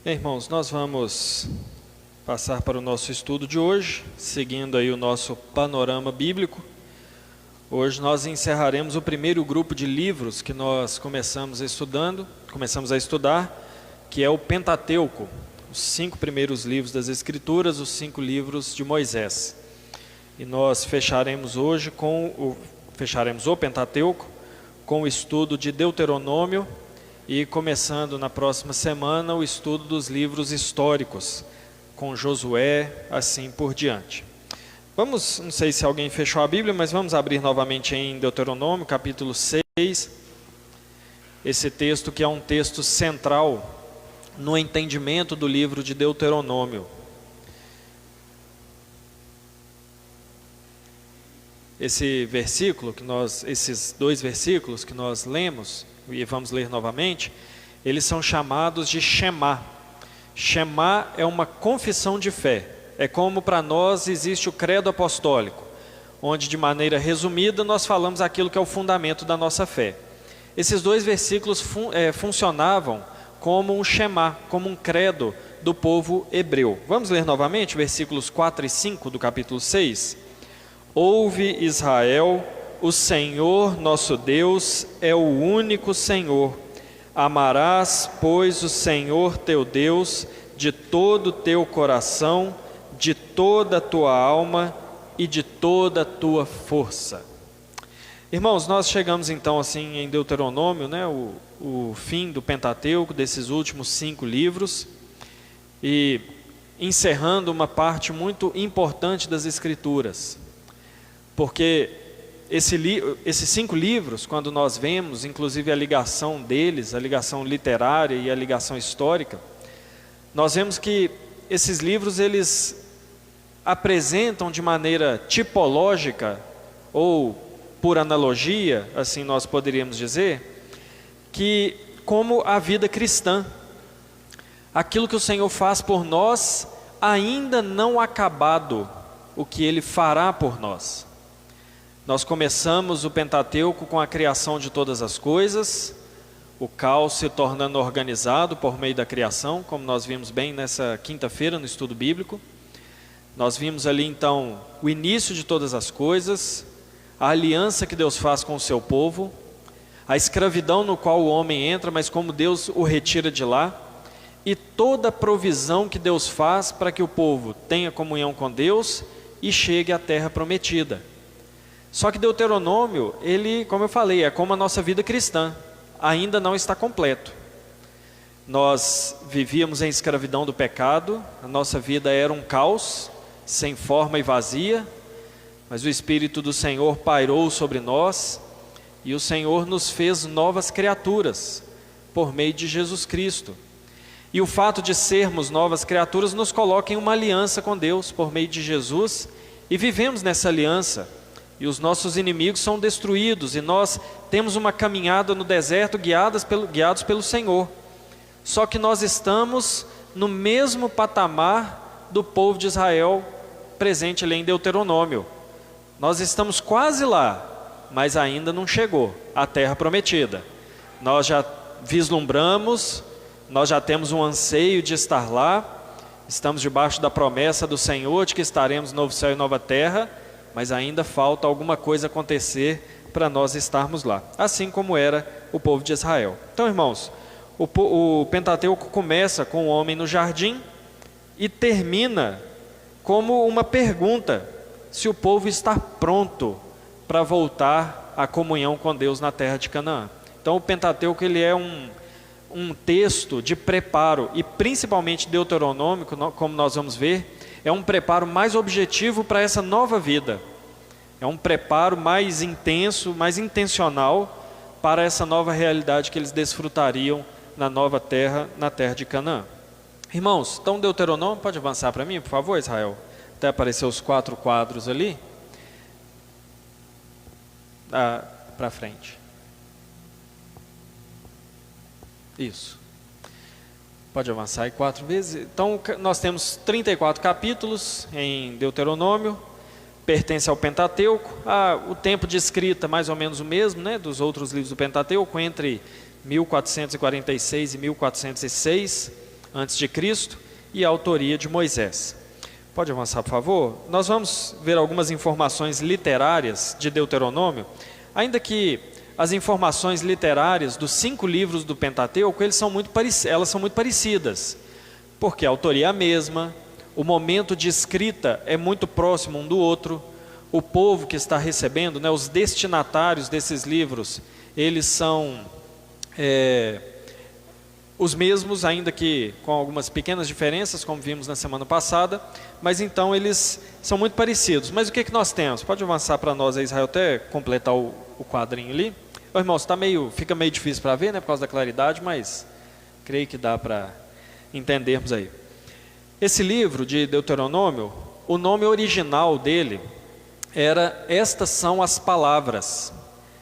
Bem, irmãos, nós vamos passar para o nosso estudo de hoje, seguindo aí o nosso panorama bíblico. Hoje nós encerraremos o primeiro grupo de livros que nós começamos a estudar, que é o Pentateuco, os 5 primeiros livros das Escrituras, os 5 livros de Moisés. E nós fecharemos o Pentateuco com o estudo de Deuteronômio e começando na próxima semana o estudo dos livros históricos, com Josué, assim por diante. Não sei se alguém fechou a Bíblia, mas vamos abrir novamente em Deuteronômio, capítulo 6, esse texto que é um texto central no entendimento do livro de Deuteronômio. Esses 2 versículos que nós lemos, e vamos ler novamente, eles são chamados de Shema. Shema é uma confissão de fé. É como para nós existe o credo apostólico, onde de maneira resumida nós falamos aquilo que é o fundamento da nossa fé. Esses 2 versículos funcionavam como um Shema, como um credo do povo hebreu. Vamos ler novamente versículos 4 e 5 do capítulo 6. Ouve, Israel, o Senhor nosso Deus é o único Senhor. Amarás, pois, o Senhor teu Deus de todo o teu coração, de toda a tua alma e de toda a tua força. Irmãos, nós chegamos então assim em Deuteronômio, o fim do Pentateuco, desses últimos 5 livros, e encerrando uma parte muito importante das Escrituras, porque esses 5 livros, quando nós vemos, inclusive a ligação deles, a ligação literária e a ligação histórica, nós vemos que esses livros, eles apresentam de maneira tipológica, ou por analogia, assim nós poderíamos dizer, que como a vida cristã, aquilo que o Senhor faz por nós, ainda não acabado o que Ele fará por nós. Nós começamos o Pentateuco com a criação de todas as coisas, o caos se tornando organizado por meio da criação, como nós vimos bem nessa quinta-feira no estudo bíblico. Nós vimos ali então o início de todas as coisas, a aliança que Deus faz com o seu povo, a escravidão no qual o homem entra, mas como Deus o retira de lá, e toda a provisão que Deus faz para que o povo tenha comunhão com Deus e chegue à terra prometida. Só que Deuteronômio, ele, como eu falei, é como a nossa vida cristã, ainda não está completo. Nós vivíamos em escravidão do pecado, a nossa vida era um caos, sem forma e vazia, mas o Espírito do Senhor pairou sobre nós, e o Senhor nos fez novas criaturas, por meio de Jesus Cristo. E o fato de sermos novas criaturas nos coloca em uma aliança com Deus, por meio de Jesus, e vivemos nessa aliança. E os nossos inimigos são destruídos, e nós temos uma caminhada no deserto guiados pelo Senhor. Só que nós estamos no mesmo patamar do povo de Israel, presente ali em Deuteronômio. Nós estamos quase lá, mas ainda não chegou a terra prometida. Nós já vislumbramos, nós já temos um anseio de estar lá, estamos debaixo da promessa do Senhor de que estaremos no novo céu e nova terra, mas ainda falta alguma coisa acontecer para nós estarmos lá, assim como era o povo de Israel. Então, irmãos, o Pentateuco começa com o homem no jardim e termina como uma pergunta, se o povo está pronto para voltar à comunhão com Deus na terra de Canaã. Então o Pentateuco, ele é um texto de preparo, e principalmente Deuteronômio, como nós vamos ver, é um preparo mais objetivo para essa nova vida. É um preparo mais intenso, mais intencional para essa nova realidade que eles desfrutariam na nova terra, na terra de Canaã. Irmãos, então Deuteronômio, pode avançar para mim, por favor, Israel? Até aparecer os 4 quadros ali. Para frente. Isso. Pode avançar aí 4 vezes. Então, nós temos 34 capítulos em Deuteronômio, pertence ao Pentateuco. O tempo de escrita mais ou menos o mesmo, dos outros livros do Pentateuco, entre 1446 e 1406. a.C. e a autoria de Moisés. Pode avançar, por favor? Nós vamos ver algumas informações literárias de Deuteronômio, ainda que as informações literárias dos 5 livros do Pentateuco, elas são muito parecidas, porque a autoria é a mesma, o momento de escrita é muito próximo um do outro, o povo que está recebendo, né, os destinatários desses livros, eles são os mesmos, ainda que com algumas pequenas diferenças, como vimos na semana passada, mas então eles são muito parecidos. Mas o que nós temos? Pode avançar para nós aí, Israel, até completar o quadrinho ali. Ô, irmãos, fica meio difícil para ver, né, por causa da claridade, mas creio que dá para entendermos aí. Esse livro de Deuteronômio, o nome original dele era Estas São as Palavras.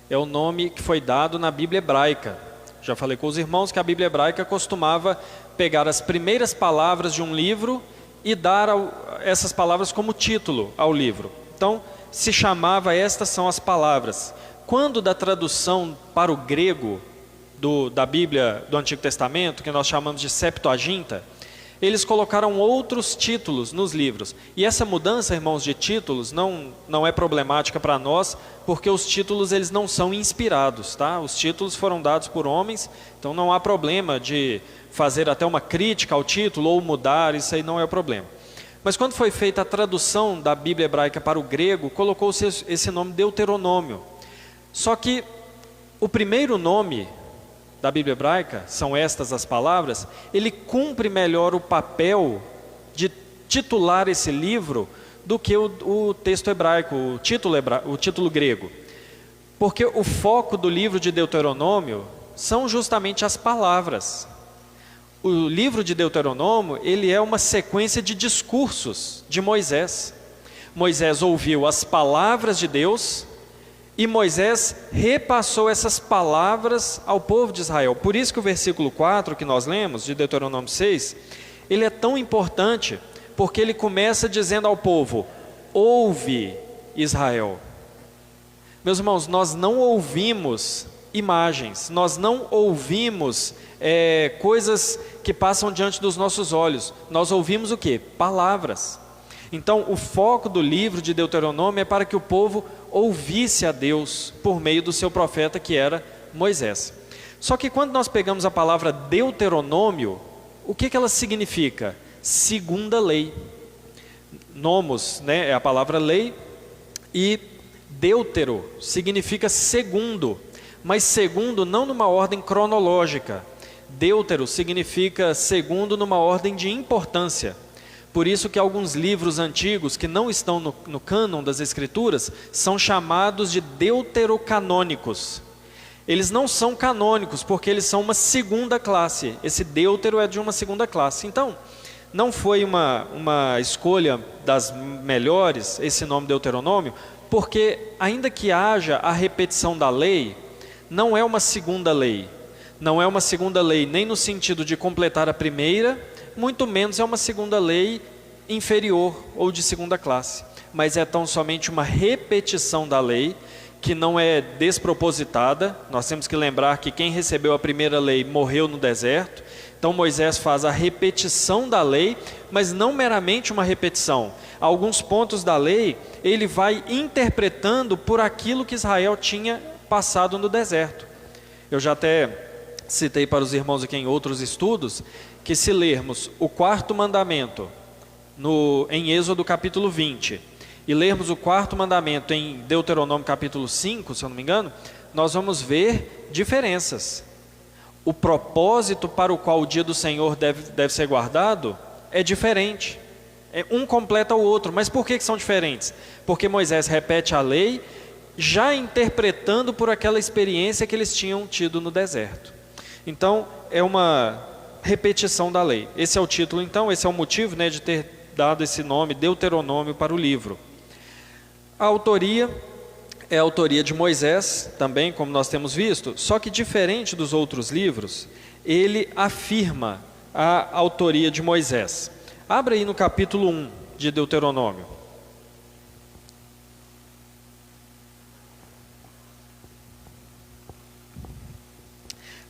É o nome que foi dado na Bíblia hebraica. Já falei com os irmãos que a Bíblia hebraica costumava pegar as primeiras palavras de um livro e dar essas palavras como título ao livro. Então, se chamava Estas São as Palavras. Quando da tradução para o grego da Bíblia do Antigo Testamento, que nós chamamos de Septuaginta, eles colocaram outros títulos nos livros. E essa mudança, irmãos, de títulos não é problemática para nós, porque os títulos eles não são inspirados, tá? Os títulos foram dados por homens, então não há problema de fazer até uma crítica ao título ou mudar, isso aí não é o problema. Mas quando foi feita a tradução da Bíblia hebraica para o grego, colocou-se esse nome Deuteronômio. Só que o primeiro nome da Bíblia hebraica, são estas as palavras, ele cumpre melhor o papel de titular esse livro do que o texto hebraico, o título grego. Porque o foco do livro de Deuteronômio são justamente as palavras. O livro de Deuteronômio, ele é uma sequência de discursos de Moisés. Moisés ouviu as palavras de Deus e Moisés repassou essas palavras ao povo de Israel. Por isso que o versículo 4 que nós lemos, de Deuteronômio 6, ele é tão importante, porque ele começa dizendo ao povo: ouve, Israel. Meus irmãos, nós não ouvimos imagens, nós não ouvimos coisas que passam diante dos nossos olhos, nós ouvimos o quê? Palavras. Então o foco do livro de Deuteronômio é para que o povo ouvisse a Deus por meio do seu profeta, que era Moisés. Só que quando nós pegamos a palavra Deuteronômio, o que ela significa? Segunda lei. Nomos, né, é a palavra lei, e deutero significa segundo, mas segundo não numa ordem cronológica. Deutero significa segundo numa ordem de importância. Por isso que alguns livros antigos que não estão no cânon das Escrituras são chamados de deuterocanônicos. Eles não são canônicos porque eles são uma segunda classe. Esse deutero é de uma segunda classe. Então, não foi uma escolha das melhores esse nome Deuteronômio, porque ainda que haja a repetição da lei, não é uma segunda lei. Não é uma segunda lei nem no sentido de completar a primeira, muito menos é uma segunda lei inferior ou de segunda classe, mas é tão somente uma repetição da lei, que não é despropositada. Nós temos que lembrar que quem recebeu a primeira lei morreu no deserto, então Moisés faz a repetição da lei, mas não meramente uma repetição. Alguns pontos da lei ele vai interpretando por aquilo que Israel tinha passado no deserto. Eu já até citei para os irmãos aqui em outros estudos, que se lermos o 4º mandamento em Êxodo capítulo 20, e lermos o 4º mandamento em Deuteronômio capítulo 5, se eu não me engano, nós vamos ver diferenças. O propósito para o qual o dia do Senhor deve ser guardado é diferente. Um completa o outro. Mas por que são diferentes? Porque Moisés repete a lei, já interpretando por aquela experiência que eles tinham tido no deserto. Então, é uma repetição da lei. Esse é o título, então, esse é o motivo, né, de ter dado esse nome, Deuteronômio, para o livro. A autoria é a autoria de Moisés, também, como nós temos visto, só que diferente dos outros livros, ele afirma a autoria de Moisés. Abra aí no capítulo 1 de Deuteronômio.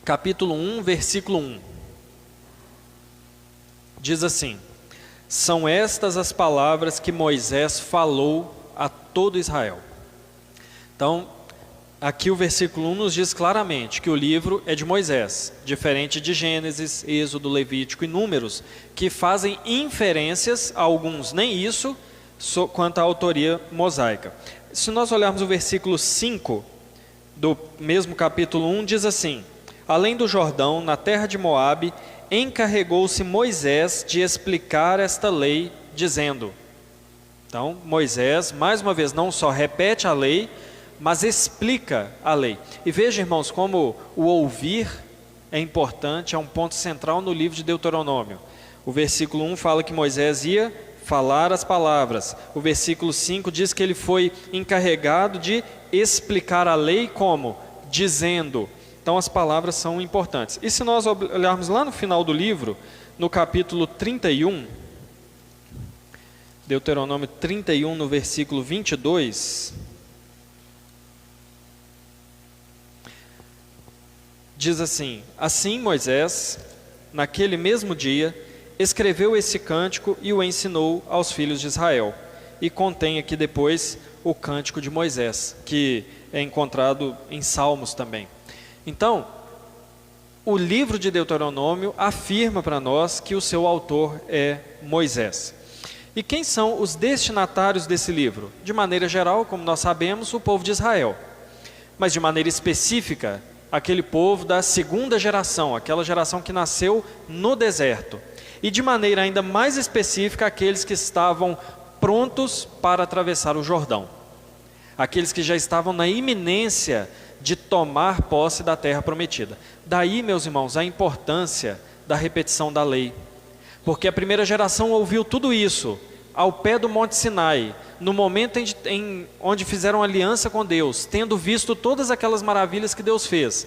Capítulo 1, versículo 1. diz assim: são estas as palavras que Moisés falou a todo Israel. Então, aqui o versículo 1 nos diz claramente que o livro é de Moisés, diferente de Gênesis, Êxodo, Levítico e Números, que fazem inferências, alguns nem isso, quanto à autoria mosaica. Se nós olharmos o versículo 5 do mesmo capítulo 1, diz assim: além do Jordão, na terra de Moabe, encarregou-se Moisés de explicar esta lei, dizendo. Então, Moisés, mais uma vez, não só repete a lei, mas explica a lei. E veja, irmãos, como o ouvir é importante, é um ponto central no livro de Deuteronômio. O versículo 1 fala que Moisés ia falar as palavras. O versículo 5 diz que ele foi encarregado de explicar a lei como? Dizendo. Então as palavras são importantes. E se nós olharmos lá no final do livro, no capítulo 31, Deuteronômio 31, no versículo 22, diz assim: assim Moisés, naquele mesmo dia, escreveu esse cântico e o ensinou aos filhos de Israel. E contém aqui depois o cântico de Moisés, que é encontrado em Salmos também. Então, o livro de Deuteronômio afirma para nós que o seu autor é Moisés. E quem são os destinatários desse livro? De maneira geral, como nós sabemos, o povo de Israel. Mas de maneira específica, aquele povo da segunda geração, aquela geração que nasceu no deserto. E de maneira ainda mais específica, aqueles que estavam prontos para atravessar o Jordão. Aqueles que já estavam na iminência de tomar posse da terra prometida. Daí, meus irmãos, a importância da repetição da lei. Porque a primeira geração ouviu tudo isso ao pé do Monte Sinai, no momento onde fizeram aliança com Deus, tendo visto todas aquelas maravilhas que Deus fez.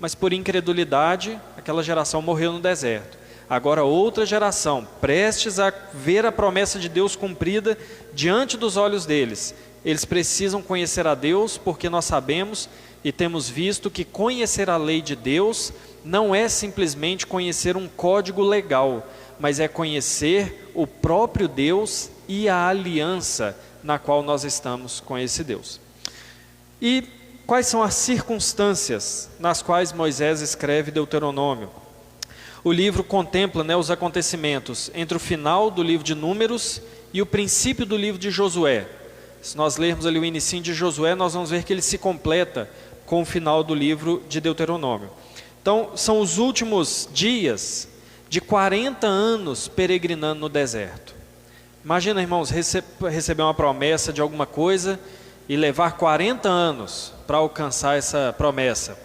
Mas por incredulidade, aquela geração morreu no deserto. Agora outra geração, prestes a ver a promessa de Deus cumprida diante dos olhos deles. Eles precisam conhecer a Deus, porque nós sabemos e temos visto que conhecer a lei de Deus não é simplesmente conhecer um código legal, mas é conhecer o próprio Deus e a aliança na qual nós estamos com esse Deus. E quais são as circunstâncias nas quais Moisés escreve Deuteronômio? O livro contempla, os acontecimentos entre o final do livro de Números e o princípio do livro de Josué. Se nós lermos ali o inicinho de Josué, nós vamos ver que ele se completa com o final do livro de Deuteronômio. Então, são os últimos dias de 40 anos peregrinando no deserto. Imagina, irmãos, receber uma promessa de alguma coisa e levar 40 anos para alcançar essa promessa.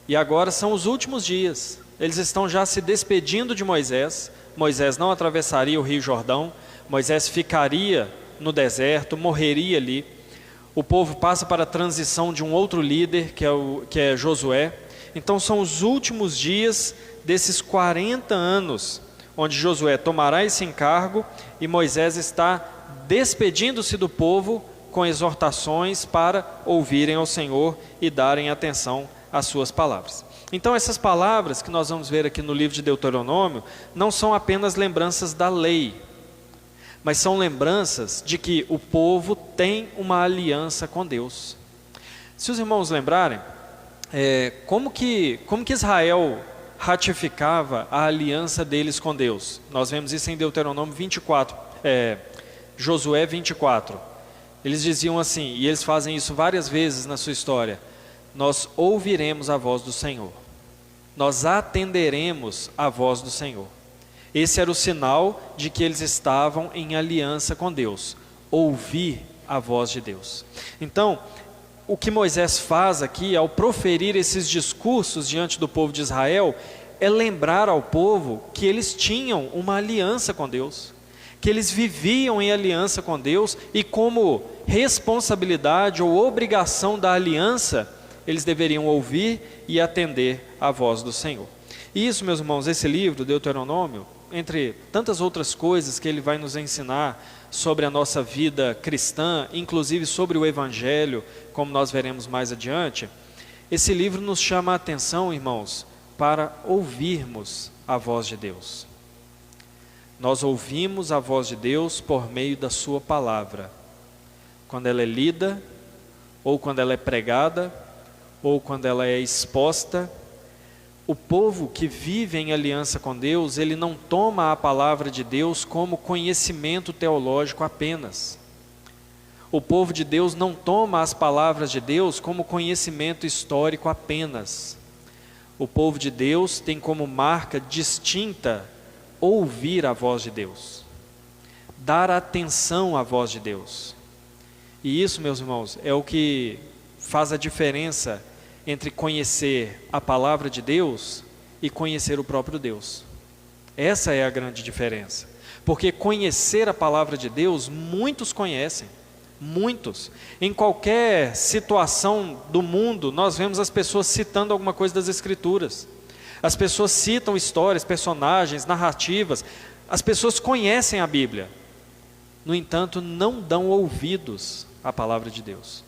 E agora são os últimos dias. Eles estão já se despedindo de Moisés. Moisés não atravessaria o Rio Jordão. Moisés ficaria no deserto, morreria ali. O povo passa para a transição de um outro líder, que é Josué. Então são os últimos dias desses 40 anos, onde Josué tomará esse encargo e Moisés está despedindo-se do povo com exortações para ouvirem ao Senhor e darem atenção às suas palavras. Então essas palavras que nós vamos ver aqui no livro de Deuteronômio não são apenas lembranças da lei, mas são lembranças de que o povo tem uma aliança com Deus. Se os irmãos lembrarem, como que Israel ratificava a aliança deles com Deus? Nós vemos isso em Deuteronômio 24, Josué 24. Eles diziam assim, e eles fazem isso várias vezes na sua história: nós ouviremos a voz do Senhor, nós atenderemos a voz do Senhor. Esse era o sinal de que eles estavam em aliança com Deus, ouvir a voz de Deus. Então, o que Moisés faz aqui, ao proferir esses discursos diante do povo de Israel, é lembrar ao povo que eles tinham uma aliança com Deus, que eles viviam em aliança com Deus, e como responsabilidade ou obrigação da aliança, eles deveriam ouvir e atender à voz do Senhor. E isso, meus irmãos, esse livro, Deuteronômio, entre tantas outras coisas que ele vai nos ensinar sobre a nossa vida cristã, inclusive sobre o Evangelho, como nós veremos mais adiante, esse livro nos chama a atenção, irmãos, para ouvirmos a voz de Deus. Nós ouvimos a voz de Deus por meio da sua palavra. Quando ela é lida, ou quando ela é pregada, ou quando ela é exposta, o povo que vive em aliança com Deus, ele não toma a palavra de Deus como conhecimento teológico apenas. O povo de Deus não toma as palavras de Deus como conhecimento histórico apenas. O povo de Deus tem como marca distinta ouvir a voz de Deus, dar atenção à voz de Deus. E isso, meus irmãos, é o que faz a diferença entre conhecer a palavra de Deus e conhecer o próprio Deus. Essa é a grande diferença. Porque conhecer a palavra de Deus, muitos conhecem. Muitos. Em qualquer situação do mundo, nós vemos as pessoas citando alguma coisa das Escrituras. As pessoas citam histórias, personagens, narrativas. As pessoas conhecem a Bíblia. No entanto, não dão ouvidos à palavra de Deus.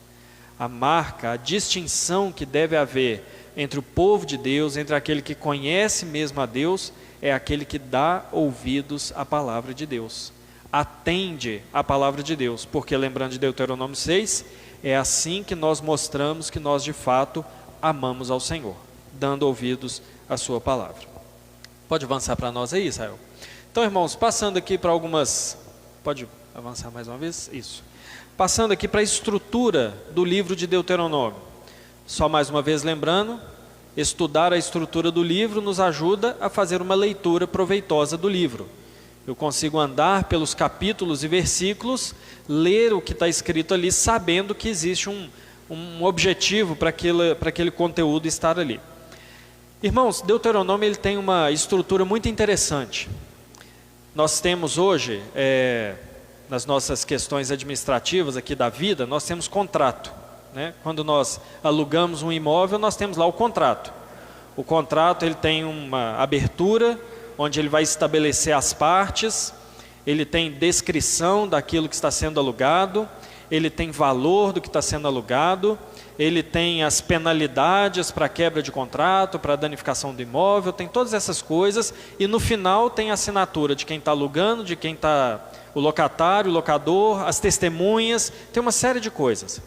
A marca, a distinção que deve haver entre o povo de Deus, entre aquele que conhece mesmo a Deus, é aquele que dá ouvidos à palavra de Deus. Atende à palavra de Deus, porque lembrando de Deuteronômio 6, é assim que nós mostramos que nós de fato amamos ao Senhor, dando ouvidos à sua palavra. Pode avançar para nós aí, Israel? Então, irmãos, passando aqui para algumas... Pode avançar mais uma vez? Isso. Passando aqui para a estrutura do livro de Deuteronômio. Só mais uma vez lembrando, estudar a estrutura do livro nos ajuda a fazer uma leitura proveitosa do livro. Eu consigo andar pelos capítulos e versículos, ler o que está escrito ali, sabendo que existe um objetivo para aquele conteúdo estar ali. Irmãos, Deuteronômio ele tem uma estrutura muito interessante. Nós temos hoje, nas nossas questões administrativas aqui da vida, nós temos contrato, né? Quando nós alugamos um imóvel, nós temos lá o contrato. O contrato ele tem uma abertura, onde ele vai estabelecer as partes, ele tem descrição daquilo que está sendo alugado, ele tem valor do que está sendo alugado, ele tem as penalidades para quebra de contrato, para danificação do imóvel, tem todas essas coisas, e no final tem a assinatura de quem está alugando, de quem está o locatário, o locador, as testemunhas, tem uma série de coisas.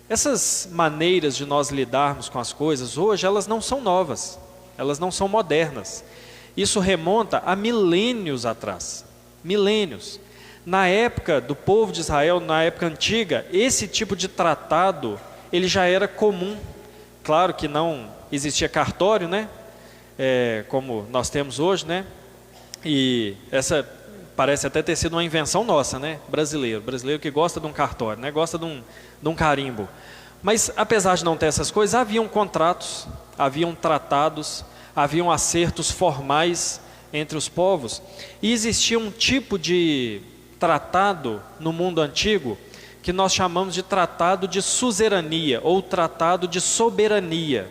Essas maneiras de nós lidarmos com as coisas hoje, elas não são novas, elas não são modernas. Isso remonta a milênios atrás, milênios. Na época do povo de Israel, na época antiga, esse tipo de tratado, ele já era comum. Claro que não existia cartório, né? Como nós temos hoje, né? E essa parece até ter sido uma invenção nossa, né? Brasileiro que gosta de um cartório, né? Gosta de um carimbo. Mas apesar de não ter essas coisas, haviam contratos, haviam tratados, haviam acertos formais entre os povos, e existia um tipo de tratado no mundo antigo que nós chamamos de tratado de suzerania ou tratado de soberania,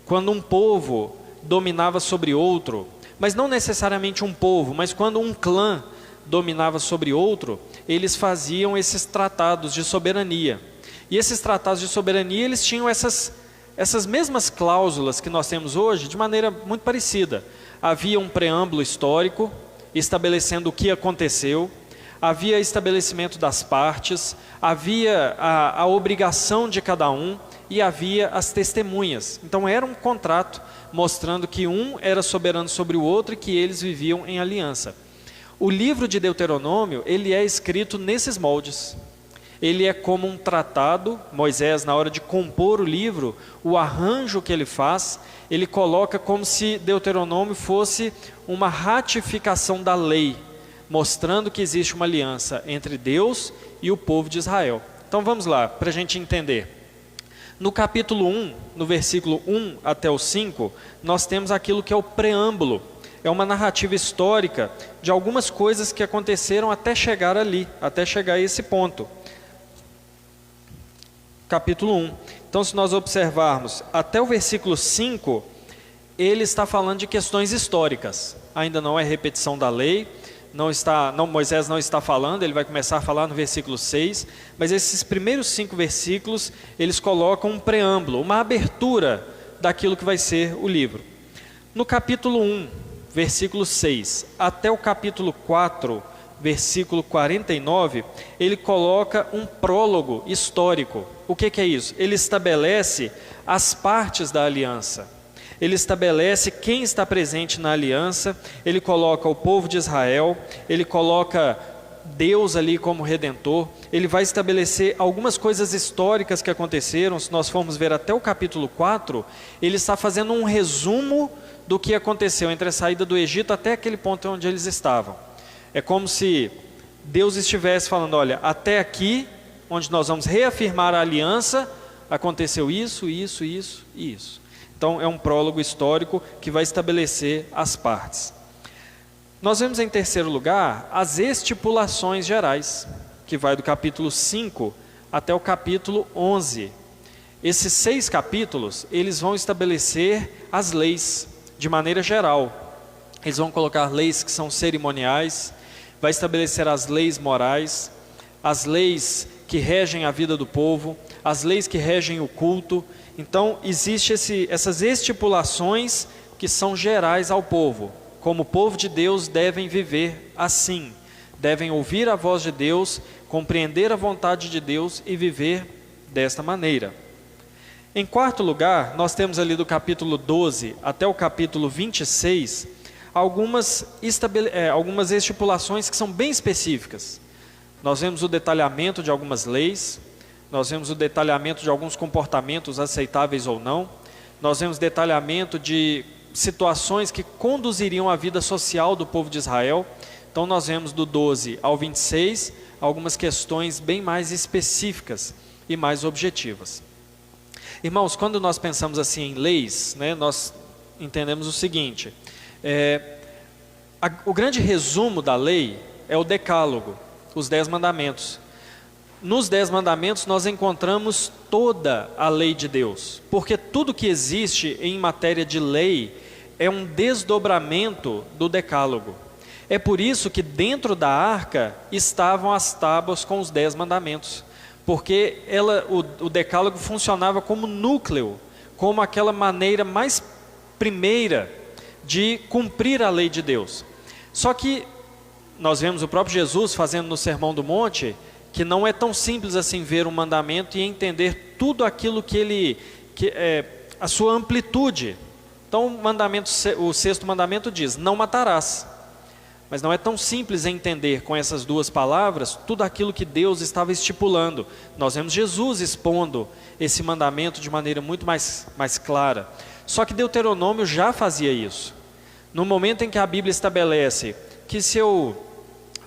quando um povo dominava sobre outro, mas não necessariamente um povo, mas quando um clã dominava sobre outro, eles faziam esses tratados de soberania. E esses tratados de soberania, eles tinham essas mesmas cláusulas que nós temos hoje, de maneira muito parecida. Havia um preâmbulo histórico, estabelecendo o que aconteceu, havia estabelecimento das partes, havia a obrigação de cada um e havia as testemunhas. Então era um contrato mostrando que um era soberano sobre o outro e que eles viviam em aliança. O livro de Deuteronômio, ele é escrito nesses moldes. Ele é como um tratado. Moisés, na hora de compor o livro, o arranjo que ele faz, ele coloca como se Deuteronômio fosse uma ratificação da lei, mostrando que existe uma aliança entre Deus e o povo de Israel. Então vamos lá, para a gente entender. No capítulo 1, no versículo 1 até o 5, nós temos aquilo que é o preâmbulo. É uma narrativa histórica de algumas coisas que aconteceram até chegar ali, até chegar a esse ponto. Capítulo 1. Então, se nós observarmos até o versículo 5, ele está falando de questões históricas. Ainda não é repetição da lei, Moisés não está falando, ele vai começar a falar no versículo 6, mas esses primeiros 5 versículos, eles colocam um preâmbulo, uma abertura daquilo que vai ser o livro. No capítulo 1, versículo 6, até o capítulo 4, versículo 49, ele coloca um prólogo histórico. O que é isso? Ele estabelece as partes da aliança. Ele estabelece quem está presente na aliança, ele coloca o povo de Israel, ele coloca Deus ali como redentor, ele vai estabelecer algumas coisas históricas que aconteceram. Se nós formos ver até o capítulo 4, ele está fazendo um resumo do que aconteceu entre a saída do Egito até aquele ponto onde eles estavam. É como se Deus estivesse falando, olha, até aqui, onde nós vamos reafirmar a aliança, aconteceu isso, isso, isso e isso. Então é um prólogo histórico que vai estabelecer as partes. Nós vemos em terceiro lugar as estipulações gerais, que vai do capítulo 5 até o capítulo 11. Esses 6 capítulos, eles vão estabelecer as leis de maneira geral. Eles vão colocar leis que são cerimoniais, vai estabelecer as leis morais, as leis que regem a vida do povo, as leis que regem o culto. Então, existem essas estipulações que são gerais ao povo. Como povo de Deus devem viver assim, devem ouvir a voz de Deus, compreender a vontade de Deus e viver desta maneira. Em quarto lugar, nós temos ali do capítulo 12 até o capítulo 26, algumas estipulações que são bem específicas. Nós vemos o detalhamento de algumas leis, nós vemos o detalhamento de alguns comportamentos aceitáveis ou não, nós vemos detalhamento de situações que conduziriam a vida social do povo de Israel. Então nós vemos do 12 ao 26 algumas questões bem mais específicas e mais objetivas. Irmãos, quando nós pensamos assim em leis, né, nós entendemos o seguinte, o grande resumo da lei é o decálogo, os 10 mandamentos. Nos 10 mandamentos nós encontramos toda a lei de Deus, porque tudo que existe em matéria de lei é um desdobramento do decálogo. É por isso que dentro da arca estavam as tábuas com os 10 mandamentos, porque o decálogo funcionava como núcleo, como aquela maneira mais primeira de cumprir a lei de Deus. Só que nós vemos o próprio Jesus fazendo no Sermão do Monte, que não é tão simples assim ver um mandamento e entender tudo aquilo a sua amplitude. Então o 6º mandamento diz, não matarás. Mas não é tão simples entender com essas 2 palavras tudo aquilo que Deus estava estipulando. Nós vemos Jesus expondo esse mandamento de maneira muito mais clara. Só que Deuteronômio já fazia isso. No momento em que a Bíblia estabelece que se eu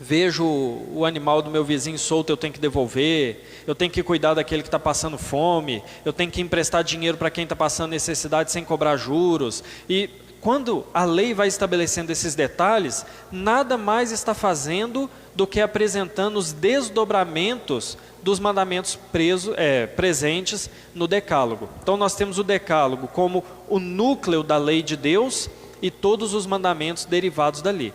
vejo o animal do meu vizinho solto, eu tenho que devolver, eu tenho que cuidar daquele que está passando fome, eu tenho que emprestar dinheiro para quem está passando necessidade sem cobrar juros. E quando a lei vai estabelecendo esses detalhes, nada mais está fazendo do que apresentando os desdobramentos dos mandamentos presentes no decálogo. Então nós temos o decálogo como o núcleo da lei de Deus e todos os mandamentos derivados dali.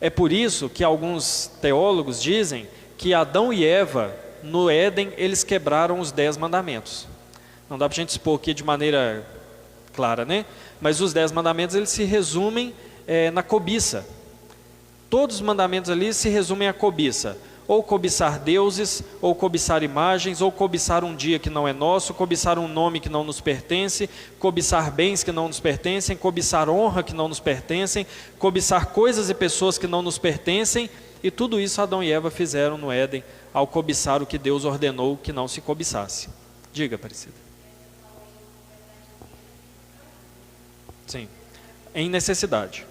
É por isso que alguns teólogos dizem que Adão e Eva, no Éden, eles quebraram os 10 mandamentos. Não dá para a gente expor aqui de maneira clara, né? Mas os 10 mandamentos, eles se resumem na cobiça. Todos os mandamentos ali se resumem à cobiça. Ou cobiçar deuses, ou cobiçar imagens, ou cobiçar um dia que não é nosso, cobiçar um nome que não nos pertence, cobiçar bens que não nos pertencem, cobiçar honra que não nos pertencem, cobiçar coisas e pessoas que não nos pertencem, e tudo isso Adão e Eva fizeram no Éden, ao cobiçar o que Deus ordenou que não se cobiçasse. Diga, Aparecida. Sim, em necessidade.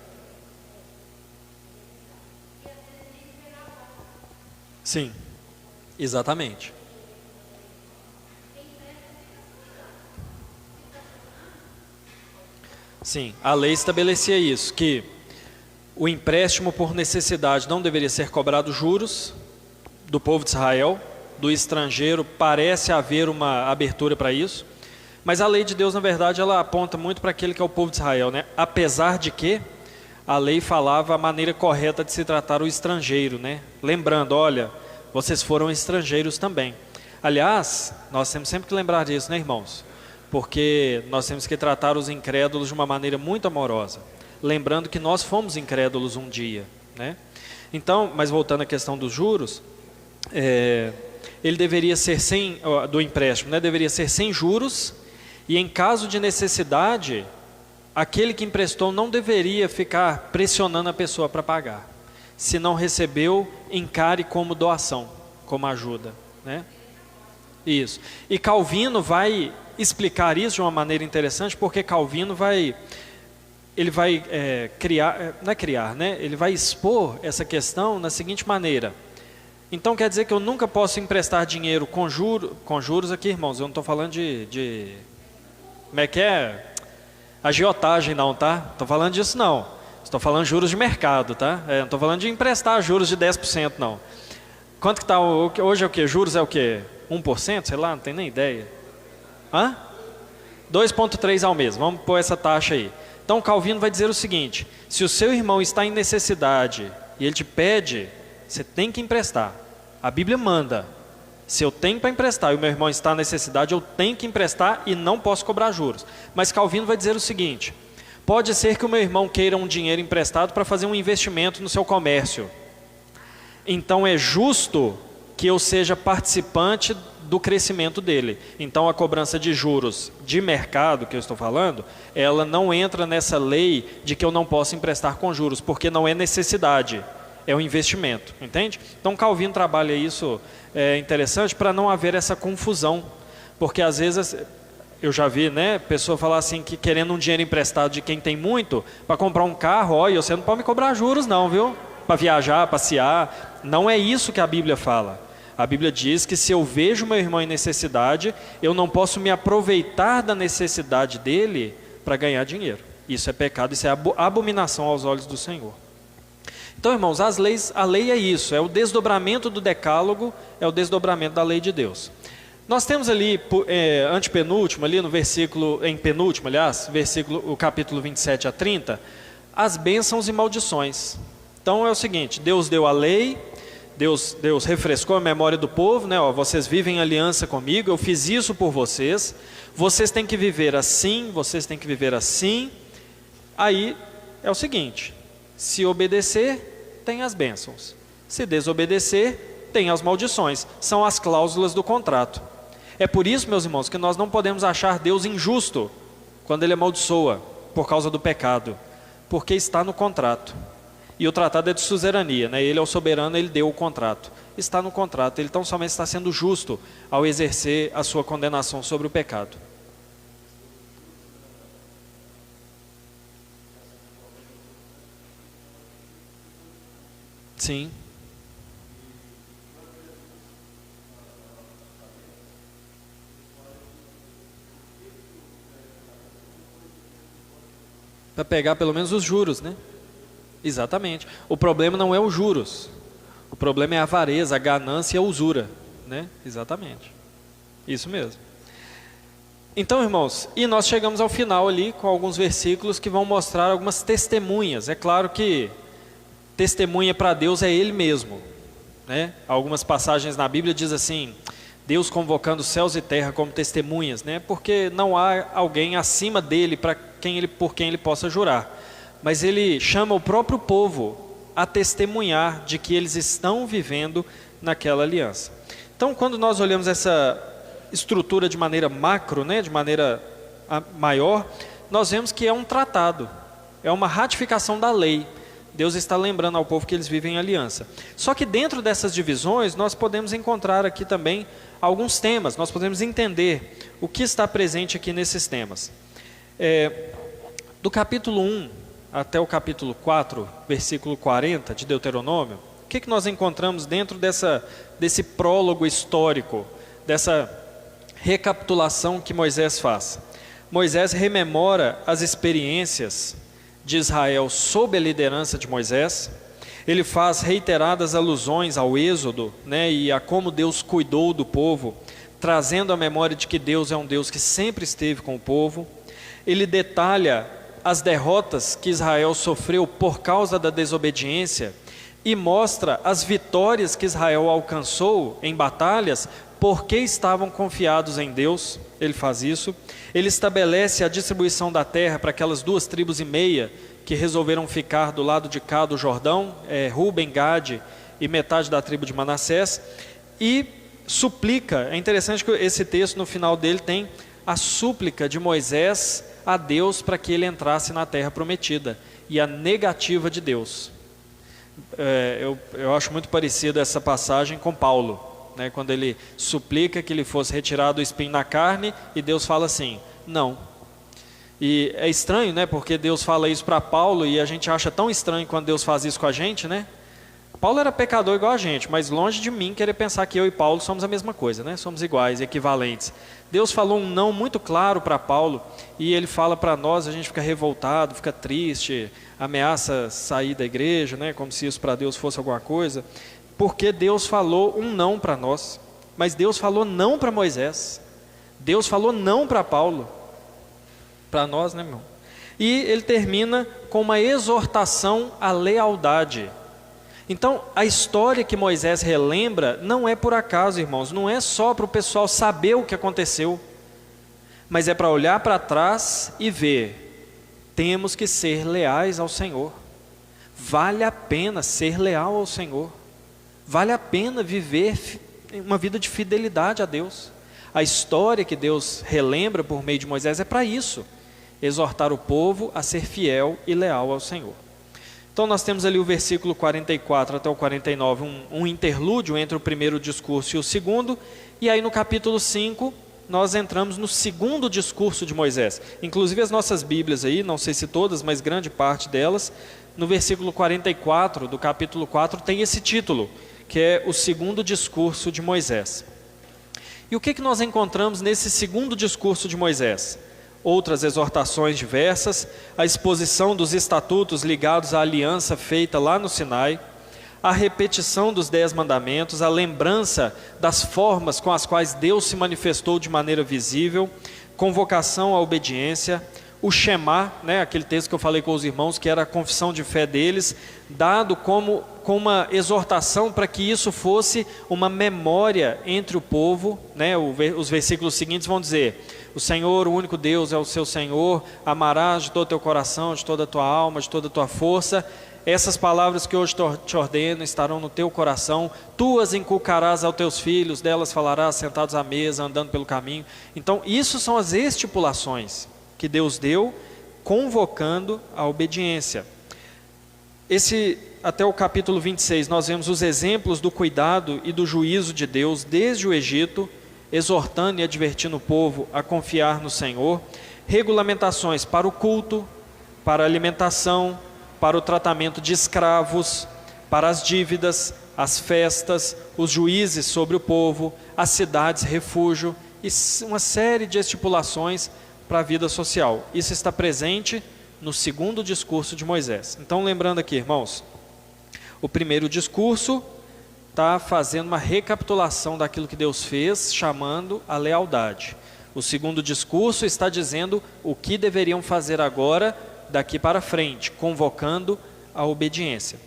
Sim, exatamente. Sim, a lei estabelecia isso, que o empréstimo por necessidade não deveria ser cobrado juros do povo de Israel, do estrangeiro parece haver uma abertura para isso, mas a lei de Deus, na verdade, ela aponta muito para aquele que é o povo de Israel, né? Apesar de que a lei falava a maneira correta de se tratar o estrangeiro, né? Lembrando, olha, vocês foram estrangeiros também. Aliás, nós temos sempre que lembrar disso, né, irmãos? Porque nós temos que tratar os incrédulos de uma maneira muito amorosa. lembrando que nós fomos incrédulos um dia, né? Então, mas voltando à questão dos juros, ele deveria ser do empréstimo, né? Deveria ser sem juros, e em caso de necessidade, aquele que emprestou não deveria ficar pressionando a pessoa para pagar. Se não recebeu, encare como doação, como ajuda, né? Isso. E Calvino vai explicar isso de uma maneira interessante, porque Calvino vai criar, não é criar, né? Ele vai expor essa questão na seguinte maneira. Então quer dizer que eu nunca posso emprestar dinheiro com juros aqui, irmãos, eu não estou falando de como é que é? Agiotagem não, tá? Estou falando disso não. Estou falando de juros de mercado, tá? Não estou falando de emprestar juros de 10%, não. Quanto que está hoje é o quê? Juros é o quê? 1%? Sei lá, não tenho nem ideia. 2,3 ao mês, vamos pôr essa taxa aí. Então Calvino vai dizer o seguinte: se o seu irmão está em necessidade e ele te pede, você tem que emprestar. A Bíblia manda. Se eu tenho para emprestar e o meu irmão está em necessidade, eu tenho que emprestar e não posso cobrar juros. Mas Calvino vai dizer o seguinte: pode ser que o meu irmão queira um dinheiro emprestado para fazer um investimento no seu comércio. Então é justo que eu seja participante do crescimento dele. Então a cobrança de juros de mercado que eu estou falando, ela não entra nessa lei de que eu não posso emprestar com juros, porque não é necessidade, é um investimento, entende? Então Calvino trabalha isso, interessante, para não haver essa confusão, porque às vezes eu já vi, né, pessoa falar assim, que querendo um dinheiro emprestado de quem tem muito, para comprar um carro, olha, você não pode me cobrar juros não, viu? Para viajar, passear, não é isso que a Bíblia fala. A Bíblia diz que se eu vejo meu irmão em necessidade, eu não posso me aproveitar da necessidade dele para ganhar dinheiro. Isso é pecado, isso é abominação aos olhos do Senhor. Então, irmãos, a lei é isso, é o desdobramento do decálogo, é o desdobramento da lei de Deus. Nós temos ali, antepenúltimo, ali no versículo, em penúltimo, aliás, o capítulo 27 a 30, as bênçãos e maldições. Então é o seguinte: Deus deu a lei, Deus refrescou a memória do povo, né? Vocês vivem em aliança comigo, eu fiz isso por vocês, vocês têm que viver assim, vocês têm que viver assim. Aí é o seguinte: se obedecer, tem as bênçãos, se desobedecer, tem as maldições, são as cláusulas do contrato. É por isso, meus irmãos, que nós não podemos achar Deus injusto quando Ele amaldiçoa por causa do pecado, porque está no contrato. E o tratado é de suzerania, né? Ele é o soberano, ele deu o contrato. Está no contrato, ele tão somente está sendo justo ao exercer a sua condenação sobre o pecado. Sim. Para pegar pelo menos os juros, né? Exatamente. O problema não é os juros. O problema é a avareza, a ganância e a usura, né? Exatamente. Isso mesmo. Então, irmãos, e nós chegamos ao final ali com alguns versículos que vão mostrar algumas testemunhas. É claro que testemunha para Deus é Ele mesmo, né? Algumas passagens na Bíblia diz assim: Deus convocando céus e terra como testemunhas, né? Porque não há alguém acima dele por quem ele possa jurar. Mas ele chama o próprio povo a testemunhar de que eles estão vivendo naquela aliança. Então, quando nós olhamos essa estrutura de maneira macro, né, de maneira maior, nós vemos que é um tratado, é uma ratificação da lei. Deus está lembrando ao povo que eles vivem em aliança. Só que dentro dessas divisões, nós podemos encontrar aqui também alguns temas, nós podemos entender o que está presente aqui nesses temas. Do capítulo 1 até o capítulo 4, versículo 40 de Deuteronômio, o que nós encontramos dentro desse prólogo histórico, dessa recapitulação que Moisés faz? Moisés rememora as experiências de Israel sob a liderança de Moisés. Ele faz reiteradas alusões ao Êxodo, né, e a como Deus cuidou do povo, trazendo a memória de que Deus é um Deus que sempre esteve com o povo. Ele detalha as derrotas que Israel sofreu por causa da desobediência e mostra as vitórias que Israel alcançou em batalhas porque estavam confiados em Deus, ele faz isso. Ele estabelece a distribuição da terra para aquelas 2,5 tribos que resolveram ficar do lado de cá do Jordão, Ruben, Gade e metade da tribo de Manassés, e suplica. É interessante que esse texto no final dele tem a súplica de Moisés a Deus para que ele entrasse na terra prometida, e a negativa de Deus. Eu acho muito parecida essa passagem com Paulo, né, quando ele suplica que lhe fosse retirado o espinho na carne, e Deus fala assim, não. E é estranho, né, porque Deus fala isso para Paulo, e a gente acha tão estranho quando Deus faz isso com a gente, né? Paulo era pecador igual a gente, mas longe de mim querer pensar que eu e Paulo somos a mesma coisa, né? Somos iguais, equivalentes. Deus falou um não muito claro para Paulo, e ele fala para nós, a gente fica revoltado, fica triste, ameaça sair da igreja, né? Como se isso para Deus fosse alguma coisa, porque Deus falou um não para nós. Mas Deus falou não para Moisés, Deus falou não para Paulo, para nós, né, irmão? E ele termina com uma exortação à lealdade. Então, a história que Moisés relembra não é por acaso, irmãos, não é só para o pessoal saber o que aconteceu, mas é para olhar para trás e ver, temos que ser leais ao Senhor, vale a pena ser leal ao Senhor, vale a pena viver uma vida de fidelidade a Deus. A história que Deus relembra por meio de Moisés é para isso, exortar o povo a ser fiel e leal ao Senhor. Então nós temos ali o versículo 44 até o 49, um interlúdio entre o primeiro discurso e o segundo, e aí no capítulo 5 nós entramos no segundo discurso de Moisés. Inclusive as nossas Bíblias aí, não sei se todas, mas grande parte delas, no versículo 44 do capítulo 4 tem esse título, que é o segundo discurso de Moisés. E o que nós encontramos nesse segundo discurso de Moisés? Outras exortações diversas, a exposição dos estatutos ligados à aliança feita lá no Sinai, a repetição dos 10 mandamentos, a lembrança das formas com as quais Deus se manifestou de maneira visível, convocação à obediência, o Shema, né, aquele texto que eu falei com os irmãos, que era a confissão de fé deles, dado como uma exortação para que isso fosse uma memória entre o povo, né? Os versículos seguintes vão dizer, o Senhor, o único Deus é o seu Senhor, amarás de todo o teu coração, de toda a tua alma, de toda a tua força. Essas palavras que hoje te ordeno estarão no teu coração, tu as inculcarás aos teus filhos, delas falarás sentados à mesa, andando pelo caminho. Então, isso são as estipulações que Deus deu, convocando a obediência. Até o capítulo 26, nós vemos os exemplos do cuidado e do juízo de Deus desde o Egito, exortando e advertindo o povo a confiar no Senhor, regulamentações para o culto, para a alimentação, para o tratamento de escravos, para as dívidas, as festas, os juízes sobre o povo, as cidades refúgio, e uma série de estipulações para a vida social. Isso está presente no segundo discurso de Moisés. Então, lembrando aqui, irmãos, o primeiro discurso está fazendo uma recapitulação daquilo que Deus fez, chamando a lealdade. O segundo discurso está dizendo o que deveriam fazer agora, daqui para frente, convocando a obediência.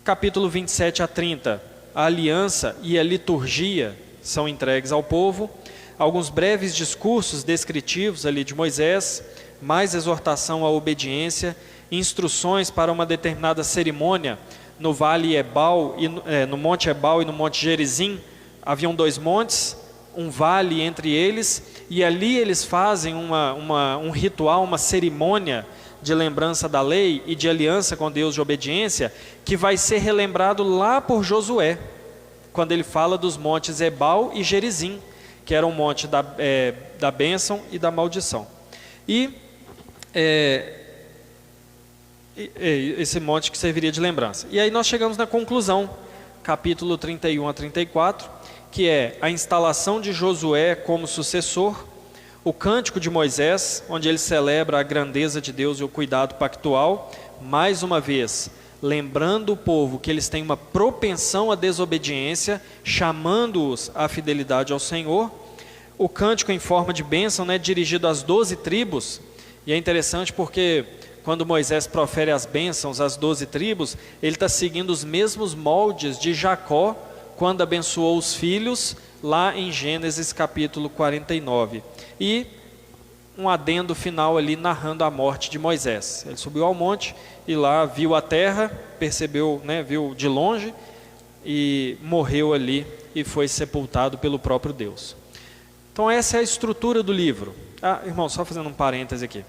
Capítulo 27 a 30, a aliança e a liturgia são entregues ao povo. Alguns breves discursos descritivos ali de Moisés, mais exortação à obediência, instruções para uma determinada cerimônia no vale Ebal, no monte Ebal e no monte Gerizim. Haviam 2 montes, um vale entre eles, e ali eles fazem um ritual, uma cerimônia de lembrança da lei e de aliança com Deus de obediência, que vai ser relembrado lá por Josué, quando ele fala dos montes Ebal e Gerizim, que era um monte da bênção e da maldição. Esse monte que serviria de lembrança. E aí nós chegamos na conclusão, capítulo 31 a 34, que é a instalação de Josué como sucessor, o cântico de Moisés, onde ele celebra a grandeza de Deus e o cuidado pactual, mais uma vez, lembrando o povo que eles têm uma propensão à desobediência, chamando-os à fidelidade ao Senhor. O cântico em forma de bênção, né, dirigido às 12 tribos, e é interessante porque quando Moisés profere as bênçãos às 12 tribos, ele está seguindo os mesmos moldes de Jacó, quando abençoou os filhos lá em Gênesis capítulo 49. E um adendo final ali narrando a morte de Moisés. Ele subiu ao monte e lá viu a terra, percebeu, viu de longe e morreu ali e foi sepultado pelo próprio Deus. Então essa é a estrutura do livro. Irmão, só fazendo um parêntese aqui.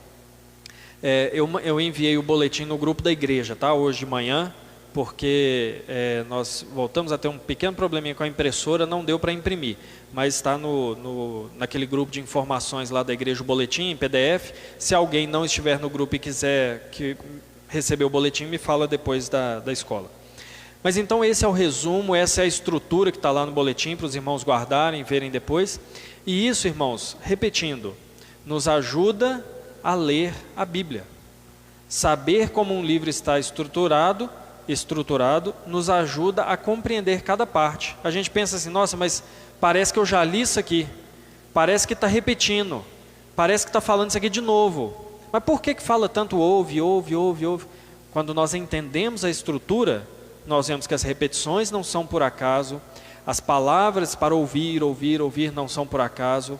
Eu enviei o boletim no grupo da igreja, tá? Hoje de manhã, porque nós voltamos a ter um pequeno probleminha com a impressora, não deu para imprimir, mas está naquele grupo de informações lá da igreja, o boletim em PDF. Se alguém não estiver no grupo e quiser receber o boletim, me fala depois da escola. Mas então esse é o resumo, essa é a estrutura que está lá no boletim, para os irmãos guardarem, verem depois. E isso, irmãos, repetindo, nos ajuda a ler a Bíblia. Saber como um livro está estruturado, nos ajuda a compreender cada parte. A gente pensa assim, nossa, mas parece que eu já li isso aqui, parece que está repetindo, parece que está falando isso aqui de novo. Mas por que fala tanto ouve? Quando nós entendemos a estrutura, nós vemos que as repetições não são por acaso, as palavras para ouvir não são por acaso,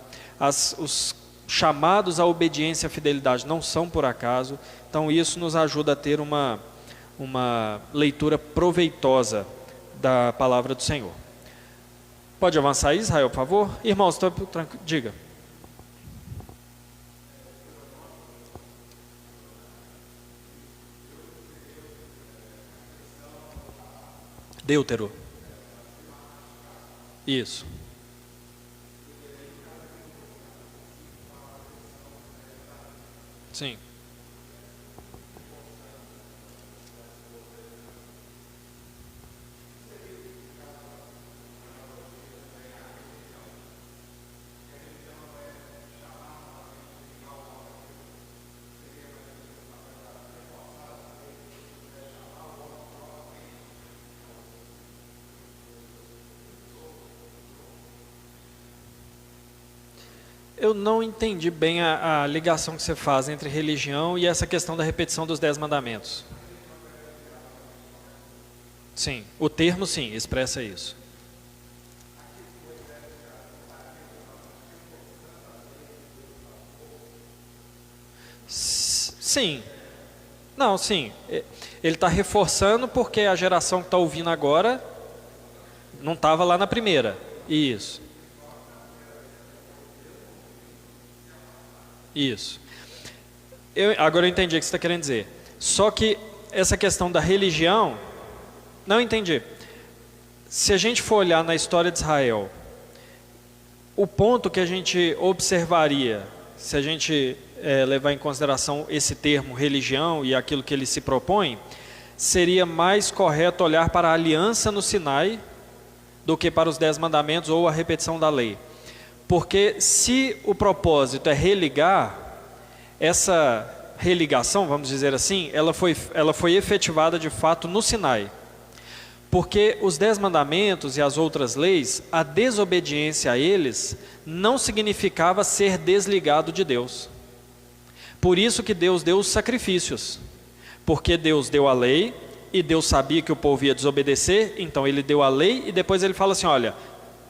os chamados à obediência e à fidelidade não são por acaso. Então isso nos ajuda a ter uma leitura proveitosa da palavra do Senhor. Pode avançar aí, Israel, por favor? Irmãos, diga. Deutero. Isso. Sim. Eu não entendi bem a ligação que você faz entre religião e essa questão da repetição dos 10 mandamentos. Sim, o termo sim, expressa isso. Sim. Não, sim. Ele está reforçando porque a geração que está ouvindo agora não estava lá na primeira. Isso. Isso. Agora eu entendi o que você está querendo dizer. Só que essa questão da religião, não entendi. Se a gente for olhar na história de Israel, o ponto que a gente observaria, se a gente levar em consideração esse termo religião e aquilo que ele se propõe, seria mais correto olhar para a aliança no Sinai do que para os 10 mandamentos ou a repetição da lei. Porque se o propósito é religar, essa religação, vamos dizer assim, ela foi efetivada de fato no Sinai. Porque os 10 mandamentos e as outras leis, a desobediência a eles não significava ser desligado de Deus. Por isso que Deus deu os sacrifícios. Porque Deus deu a lei e Deus sabia que o povo ia desobedecer, então Ele deu a lei e depois Ele fala assim, olha,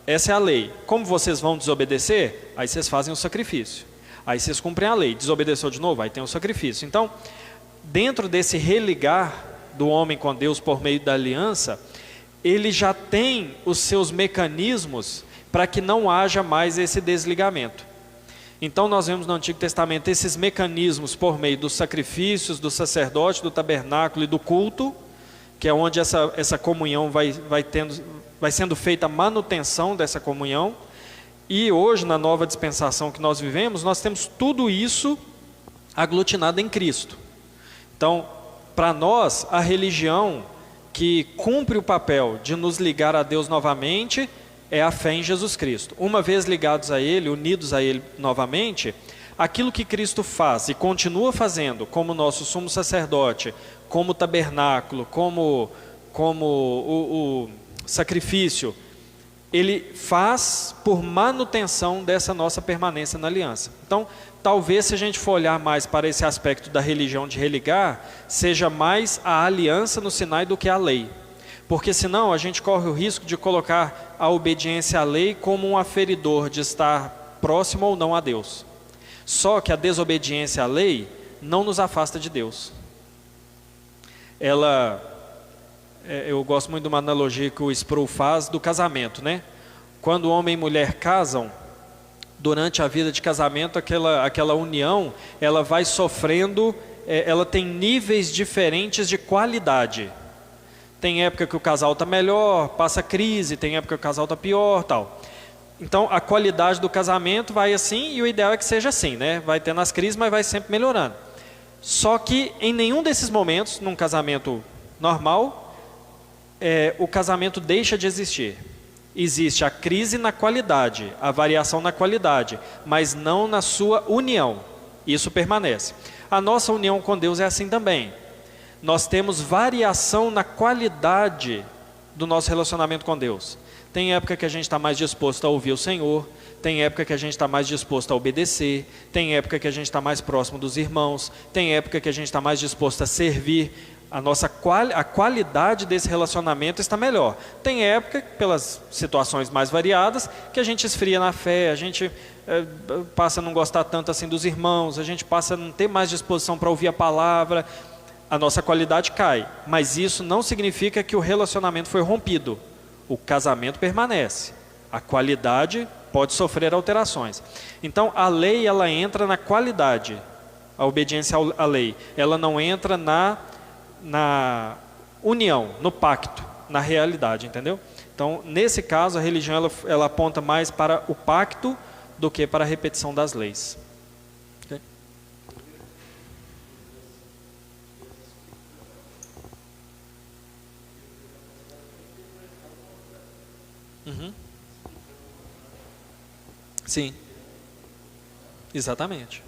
essa é a lei. Como vocês vão desobedecer? Aí vocês fazem o sacrifício. Aí vocês cumprem a lei. Desobedeceu de novo? Aí tem o sacrifício. Então, dentro desse religar do homem com Deus por meio da aliança, ele já tem os seus mecanismos para que não haja mais esse desligamento. Então nós vemos no Antigo Testamento esses mecanismos por meio dos sacrifícios, do sacerdote, do tabernáculo e do culto, que é onde essa comunhão vai sendo feita a manutenção dessa comunhão. E hoje, na nova dispensação que nós vivemos, nós temos tudo isso aglutinado em Cristo. Então, para nós, a religião que cumpre o papel de nos ligar a Deus novamente é a fé em Jesus Cristo. Uma vez ligados a Ele, unidos a Ele novamente, aquilo que Cristo faz e continua fazendo, como nosso sumo sacerdote, como tabernáculo, como o sacrifício, Ele faz por manutenção dessa nossa permanência na aliança. Então, talvez se a gente for olhar mais para esse aspecto da religião de religar, seja mais a aliança no Sinai do que a lei. Porque senão a gente corre o risco de colocar a obediência à lei como um aferidor de estar próximo ou não a Deus. Só que a desobediência à lei não nos afasta de Deus. Eu gosto muito de uma analogia que o Sproul faz do casamento, né? Quando homem e mulher casam, durante a vida de casamento, aquela união, ela vai sofrendo, ela tem níveis diferentes de qualidade. Tem época que o casal está melhor, passa crise, tem época que o casal está pior, tal. Então, a qualidade do casamento vai assim, e o ideal é que seja assim, né? Vai tendo as crises, mas vai sempre melhorando. Só que em nenhum desses momentos, num casamento normal, o casamento deixa de existir. Existe a crise na qualidade, a variação na qualidade, mas não na sua união. Isso permanece. A nossa união com Deus é assim também. Nós temos variação na qualidade do nosso relacionamento com Deus. Tem época que a gente está mais disposto a ouvir o Senhor, tem época que a gente está mais disposto a obedecer, tem época que a gente está mais próximo dos irmãos, tem época que a gente está mais disposto a servir. A qualidade desse relacionamento está melhor. Tem época, pelas situações mais variadas, que a gente esfria na fé, a gente passa a não gostar tanto assim dos irmãos, a gente passa a não ter mais disposição para ouvir a palavra, a nossa qualidade cai. Mas isso não significa que o relacionamento foi rompido. O casamento permanece. A qualidade pode sofrer alterações. Então, a lei, ela entra na qualidade. A obediência à lei, ela não entra na união, no pacto, na realidade, entendeu? Então, nesse caso, a religião ela aponta mais para o pacto do que para a repetição das leis. Okay? Uhum. Sim, exatamente.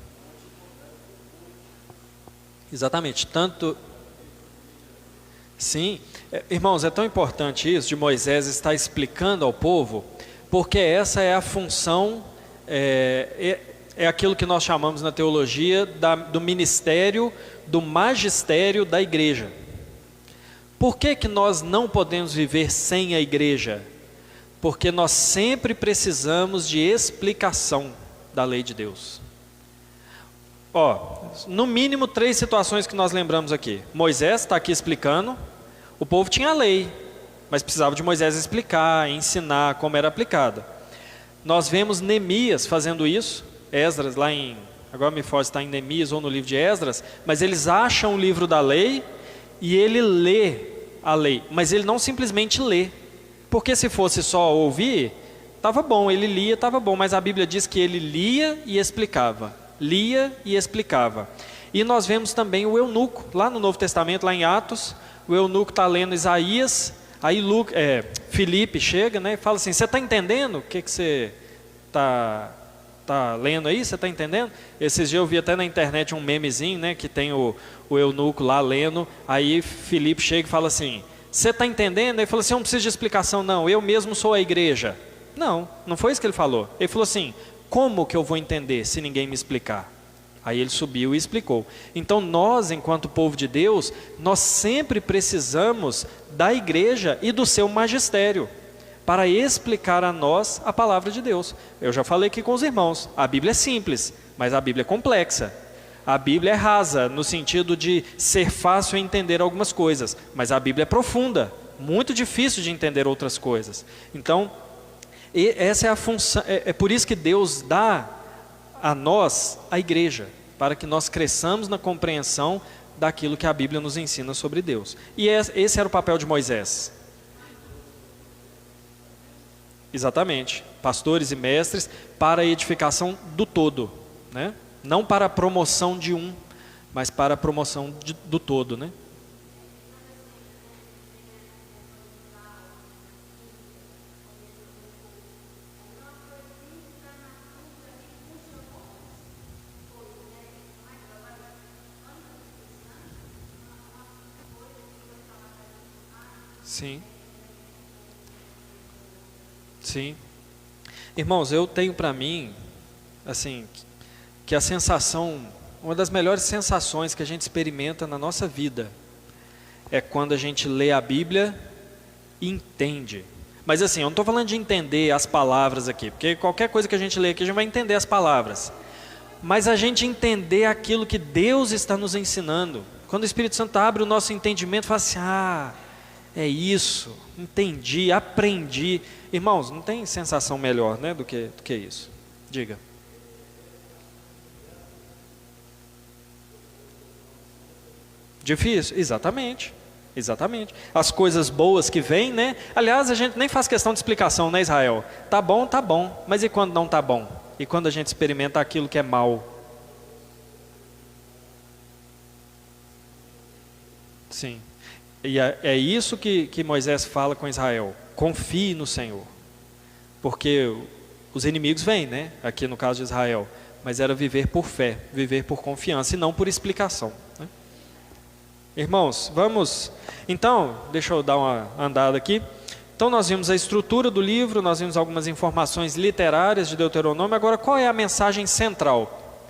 Exatamente, tanto... Sim, irmãos, é tão importante isso de Moisés estar explicando ao povo, porque essa é a função, é aquilo que nós chamamos na teologia do ministério, do magistério da igreja. Por que que nós não podemos viver sem a igreja? Porque nós sempre precisamos de explicação da lei de Deus. No mínimo 3 situações que nós lembramos aqui. Moisés está aqui explicando, o povo tinha a lei, mas precisava de Moisés explicar, ensinar como era aplicada. Nós vemos Neemias fazendo isso, Esdras agora me foge se está em Neemias ou no livro de Esdras, mas eles acham o livro da lei e ele lê a lei, mas ele não simplesmente lê, porque se fosse só ouvir, estava bom, ele lia, estava bom, mas a Bíblia diz que ele lia e explicava. Lia e explicava. E nós vemos também o eunuco, lá no Novo Testamento, lá em Atos, o eunuco está lendo Isaías, aí Filipe chega, né, e fala assim, você está entendendo o que você está lendo aí? Você está entendendo? Esses dias eu vi até na internet um memezinho, né, que tem o eunuco lá lendo, aí Filipe chega e fala assim, você está entendendo? Ele falou assim, eu não preciso de explicação não, eu mesmo sou a igreja. Não foi isso que ele falou. Ele falou assim, como que eu vou entender se ninguém me explicar? Aí ele subiu e explicou. Então nós, enquanto povo de Deus, nós sempre precisamos da igreja e do seu magistério para explicar a nós a palavra de Deus. Eu já falei aqui com os irmãos, a Bíblia é simples, mas a Bíblia é complexa. A Bíblia é rasa, no sentido de ser fácil entender algumas coisas, mas a Bíblia é profunda, muito difícil de entender outras coisas. Então, essa é a função, é por isso que Deus dá a nós a igreja, para que nós cresçamos na compreensão daquilo que a Bíblia nos ensina sobre Deus. E esse era o papel de Moisés. Exatamente, pastores e mestres para a edificação do todo, né? Não para a promoção de um, mas para a promoção do todo, né? Sim. Sim. Irmãos, eu tenho para mim, assim, que a sensação, uma das melhores sensações que a gente experimenta na nossa vida, é quando a gente lê a Bíblia entende. Mas assim, eu não estou falando de entender as palavras aqui, porque qualquer coisa que a gente lê aqui, a gente vai entender as palavras. Mas a gente entender aquilo que Deus está nos ensinando. Quando o Espírito Santo abre o nosso entendimento, fala assim, é isso, entendi, aprendi. Irmãos, não tem sensação melhor, né, do que isso. Diga. Difícil, exatamente. As coisas boas que vêm, né? Aliás, a gente nem faz questão de explicação, né, Israel? Tá bom, mas e quando não tá bom? E quando a gente experimenta aquilo que é mal? Sim. E é isso que Moisés fala com Israel. Confie no Senhor. Porque os inimigos vêm, né? Aqui no caso de Israel. Mas era viver por fé, viver por confiança e não por explicação, né? Irmãos, vamos... Então, deixa eu dar uma andada aqui. Então nós vimos a estrutura do livro, nós vimos algumas informações literárias de Deuteronômio. Agora, qual é a mensagem central?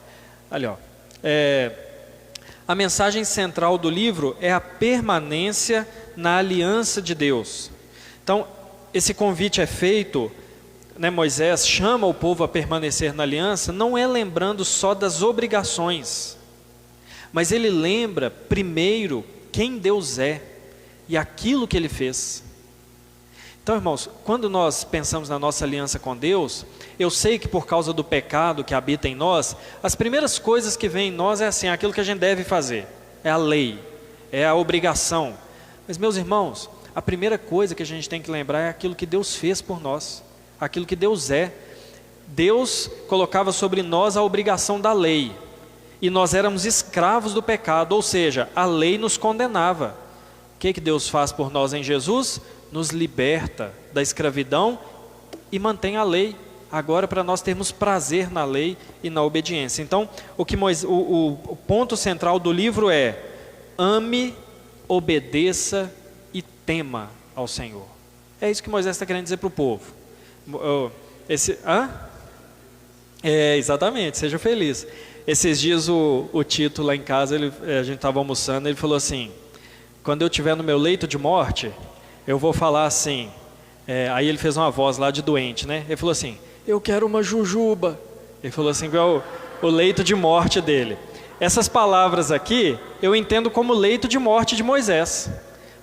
Ali, ó. A mensagem central do livro é a permanência na aliança de Deus. Então, esse convite é feito, né, Moisés chama o povo a permanecer na aliança, não é lembrando só das obrigações, mas ele lembra primeiro quem Deus é e aquilo que Ele fez. Então, irmãos, quando nós pensamos na nossa aliança com Deus, eu sei que por causa do pecado que habita em nós, as primeiras coisas que vêm em nós é assim, aquilo que a gente deve fazer, é a lei, é a obrigação. Mas, meus irmãos, a primeira coisa que a gente tem que lembrar é aquilo que Deus fez por nós, aquilo que Deus é. Deus colocava sobre nós a obrigação da lei, e nós éramos escravos do pecado, ou seja, a lei nos condenava. O que Deus faz por nós em Jesus? Nos liberta da escravidão e mantém a lei, agora para nós termos prazer na lei e na obediência. Então, o ponto central do livro é: ame, obedeça e tema ao Senhor. É isso que Moisés está querendo dizer para o povo. Exatamente, seja feliz. Esses dias o Tito lá em casa, a gente estava almoçando, ele falou assim: quando eu estiver no meu leito de morte, eu vou falar assim, aí ele fez uma voz lá de doente, né? Ele falou assim: eu quero uma jujuba. Ele falou assim, igual o leito de morte dele. Essas palavras aqui, eu entendo como leito de morte de Moisés.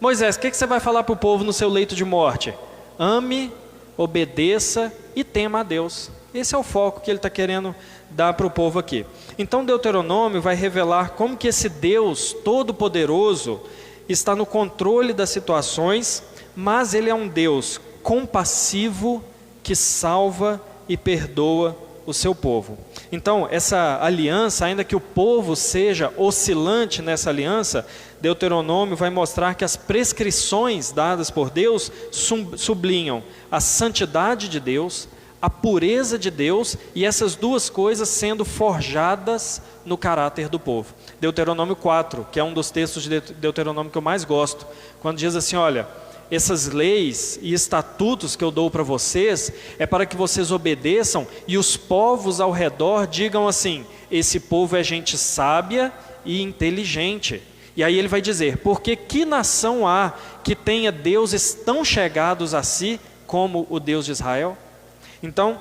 Moisés, o que você vai falar para o povo no seu leito de morte? Ame, obedeça e tema a Deus. Esse é o foco que ele está querendo dar para o povo aqui. Então Deuteronômio vai revelar como que esse Deus todo-poderoso está no controle das situações, mas Ele é um Deus compassivo que salva e perdoa o seu povo. Então, essa aliança, ainda que o povo seja oscilante nessa aliança, Deuteronômio vai mostrar que as prescrições dadas por Deus sublinham a santidade de Deus, a pureza de Deus, e essas duas coisas sendo forjadas no caráter do povo. Deuteronômio 4, que é um dos textos de Deuteronômio que eu mais gosto, quando diz assim, olha, essas leis e estatutos que eu dou para vocês, é para que vocês obedeçam, e os povos ao redor digam assim, esse povo é gente sábia e inteligente. E aí ele vai dizer, porque que nação há que tenha deuses tão chegados a si, como o Deus de Israel? Então,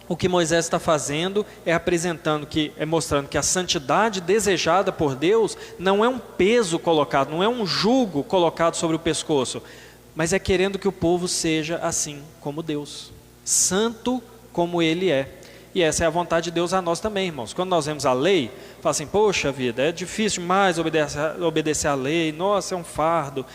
o que Moisés está fazendo é mostrando que a santidade desejada por Deus não é um peso colocado, não é um jugo colocado sobre o pescoço, mas é querendo que o povo seja assim como Deus, santo como Ele é. E essa é a vontade de Deus a nós também, irmãos. Quando nós vemos a lei, fala assim, poxa vida, é difícil demais obedecer a lei, nossa, é um fardo,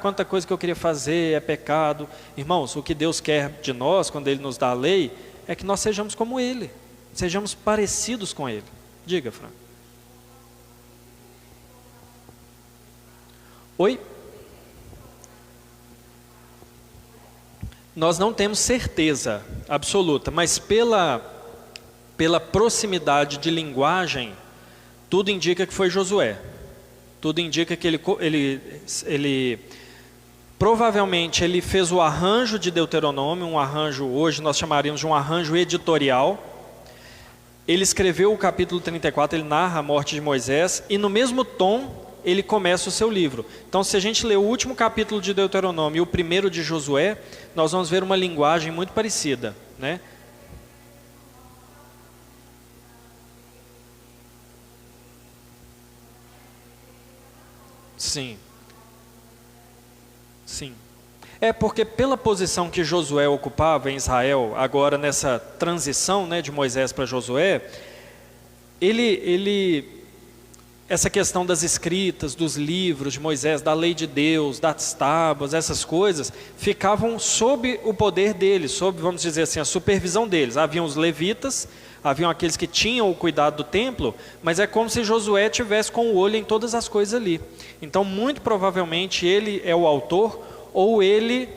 quanta coisa que eu queria fazer, é pecado. Irmãos, o que Deus quer de nós, quando Ele nos dá a lei, é que nós sejamos como Ele, sejamos parecidos com Ele. Diga, Fran. Oi? Nós não temos certeza absoluta, mas pela proximidade de linguagem, tudo indica que foi Josué. Tudo indica que ele provavelmente ele fez o arranjo de Deuteronômio, um arranjo, hoje nós chamaríamos de um arranjo editorial. Ele escreveu o capítulo 34, ele narra a morte de Moisés, e no mesmo tom ele começa o seu livro. Então, se a gente ler o último capítulo de Deuteronômio e o primeiro de Josué, nós vamos ver uma linguagem muito parecida, né? Sim. Sim. É porque pela posição que Josué ocupava em Israel, agora nessa transição, né, de Moisés para Josué, essa questão das escritas, dos livros de Moisés, da lei de Deus, das tábuas, essas coisas, ficavam sob o poder deles, sob, vamos dizer assim, a supervisão deles. Haviam os levitas, haviam aqueles que tinham o cuidado do templo, mas é como se Josué tivesse com o olho em todas as coisas ali. Então, muito provavelmente, ele é o autor, ou ele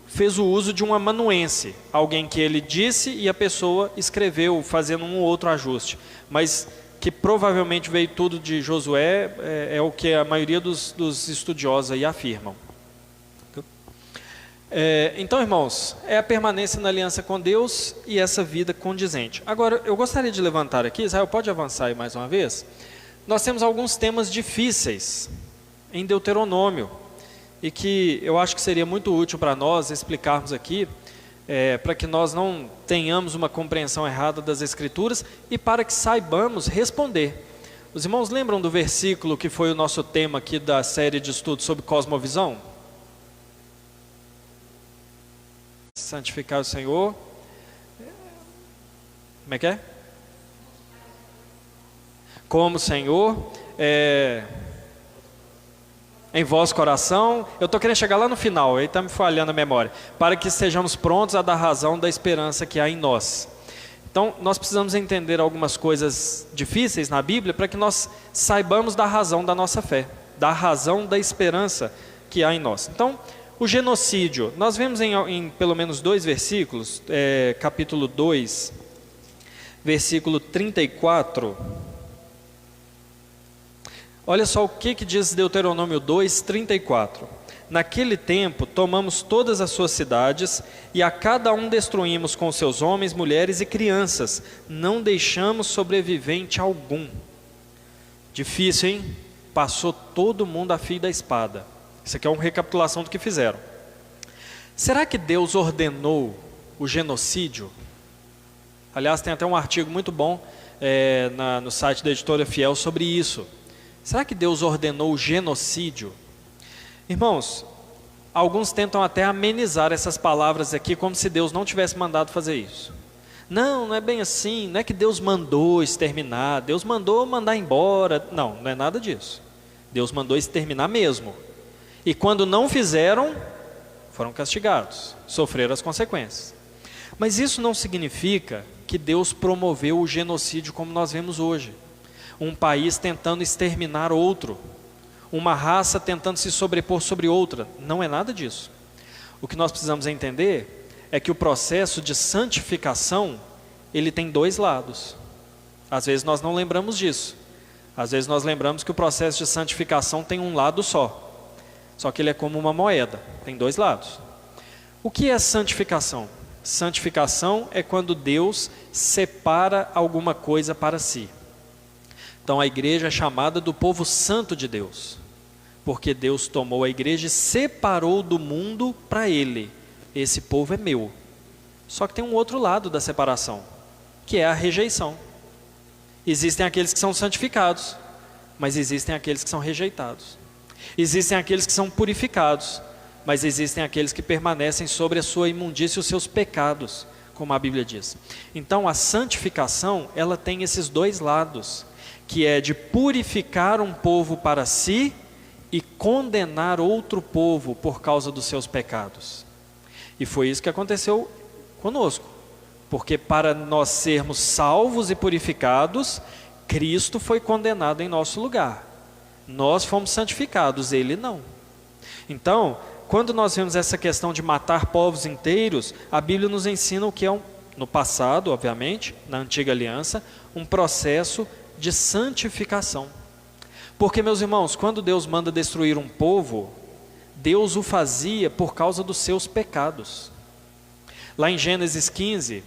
fez o uso de um amanuense, alguém que ele disse e a pessoa escreveu, fazendo um ou outro ajuste. Mas que provavelmente veio tudo de Josué, é o que a maioria dos estudiosos aí afirmam. Então, irmãos, é a permanência na aliança com Deus e essa vida condizente. Agora, eu gostaria de levantar aqui, Israel, pode avançar aí mais uma vez? Nós temos alguns temas difíceis em Deuteronômio, e que eu acho que seria muito útil para nós explicarmos aqui, para que nós não tenhamos uma compreensão errada das Escrituras e para que saibamos responder. Os irmãos lembram do versículo que foi o nosso tema aqui da série de estudos sobre cosmovisão? Santificar o Senhor. Como é que é? Como o Senhor, em vosso coração. Eu estou querendo chegar lá no final, aí está me falhando a memória. Para que estejamos prontos a dar razão da esperança que há em nós. Então, nós precisamos entender algumas coisas difíceis na Bíblia para que nós saibamos da razão da nossa fé, da razão da esperança que há em nós. Então, o genocídio, nós vemos em pelo menos 2 versículos, capítulo 2, versículo 34. Olha só o que diz Deuteronômio 2, 34. Naquele tempo, tomamos todas as suas cidades, e a cada um destruímos com seus homens, mulheres e crianças, não deixamos sobrevivente algum. Difícil, hein? Passou todo mundo a fio da espada. Isso aqui é uma recapitulação do que fizeram. Será que Deus ordenou o genocídio? Aliás, tem até um artigo muito bom no site da Editora Fiel sobre isso. Será que Deus ordenou o genocídio? Irmãos, alguns tentam até amenizar essas palavras aqui como se Deus não tivesse mandado fazer isso. Não é bem assim, não é que Deus mandou exterminar, Deus mandou mandar embora. Não é nada disso. Deus mandou exterminar mesmo. E quando não fizeram, foram castigados, sofreram as consequências. Mas isso não significa que Deus promoveu o genocídio como nós vemos hoje. Um país tentando exterminar outro, uma raça tentando se sobrepor sobre outra. Não é nada disso. O que nós precisamos entender é que o processo de santificação, ele tem 2 lados. Às vezes nós não lembramos disso. Às vezes nós lembramos que o processo de santificação tem um lado só. Só que ele é como uma moeda, tem 2 lados. O que é santificação? Santificação é quando Deus separa alguma coisa para si. Então a igreja é chamada do povo santo de Deus, porque Deus tomou a igreja e separou do mundo para Ele. Esse povo é meu. Só que tem um outro lado da separação, que é a rejeição. Existem aqueles que são santificados, mas existem aqueles que são rejeitados. Existem aqueles que são purificados, mas existem aqueles que permanecem sobre a sua imundícia e os seus pecados, como a Bíblia diz. Então a santificação, ela tem esses 2 lados, que é de purificar um povo para si e condenar outro povo por causa dos seus pecados. E foi isso que aconteceu conosco, porque para nós sermos salvos e purificados, Cristo foi condenado em nosso lugar. Nós fomos santificados, Ele não. Então, quando nós vemos essa questão de matar povos inteiros, a Bíblia nos ensina o que é, no passado, obviamente, na antiga aliança, um processo de santificação. Porque, meus irmãos, quando Deus manda destruir um povo, Deus o fazia por causa dos seus pecados. Lá em Gênesis 15,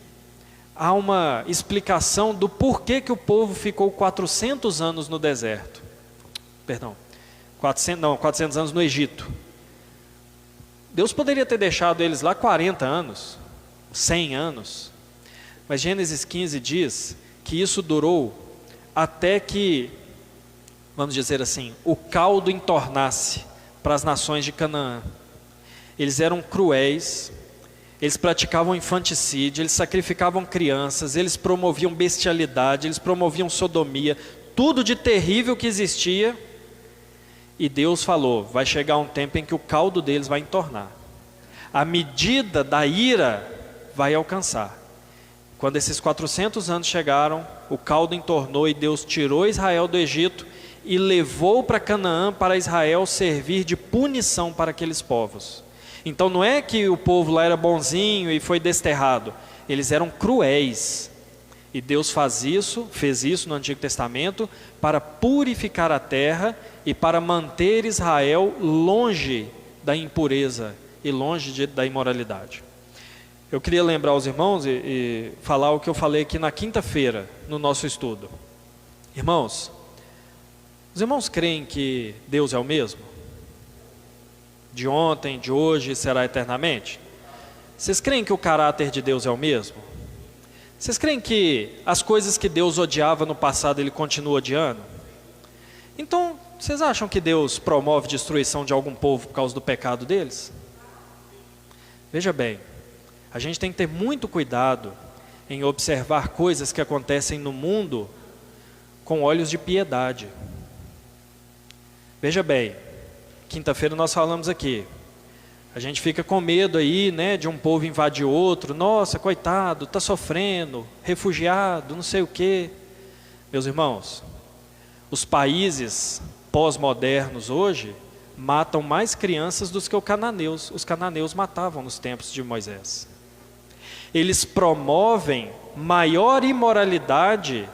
há uma explicação do porquê que o povo ficou 400 anos no deserto. 400 anos no Egito. Deus poderia ter deixado eles lá 40 anos, 100 anos, mas Gênesis 15 diz que isso durou até que, vamos dizer assim, o caldo entornasse para as nações de Canaã. Eles eram cruéis, eles praticavam infanticídio, eles sacrificavam crianças, eles promoviam bestialidade, eles promoviam sodomia, tudo de terrível que existia. E Deus falou, vai chegar um tempo em que o caldo deles vai entornar. A medida da ira vai alcançar. Quando esses 400 anos chegaram, o caldo entornou e Deus tirou Israel do Egito e levou para Canaã para Israel servir de punição para aqueles povos. Então não é que o povo lá era bonzinho e foi desterrado, eles eram cruéis. E Deus fez isso no Antigo Testamento para purificar a terra e para manter Israel longe da impureza e longe da imoralidade. Eu queria lembrar aos irmãos e falar o que eu falei aqui na quinta-feira no nosso estudo. Irmãos, os irmãos creem que Deus é o mesmo? De ontem, de hoje e será eternamente? Vocês creem que o caráter de Deus é o mesmo? Vocês creem que as coisas que Deus odiava no passado Ele continua odiando? Então, vocês acham que Deus promove destruição de algum povo por causa do pecado deles? Veja bem, a gente tem que ter muito cuidado em observar coisas que acontecem no mundo com olhos de piedade. Veja bem, quinta-feira nós falamos aqui, a gente fica com medo aí, né, de um povo invadir outro, nossa, coitado, está sofrendo, refugiado, não sei o quê. Meus irmãos, os países pós-modernos hoje matam mais crianças do que os cananeus matavam nos tempos de Moisés. Eles promovem maior imoralidade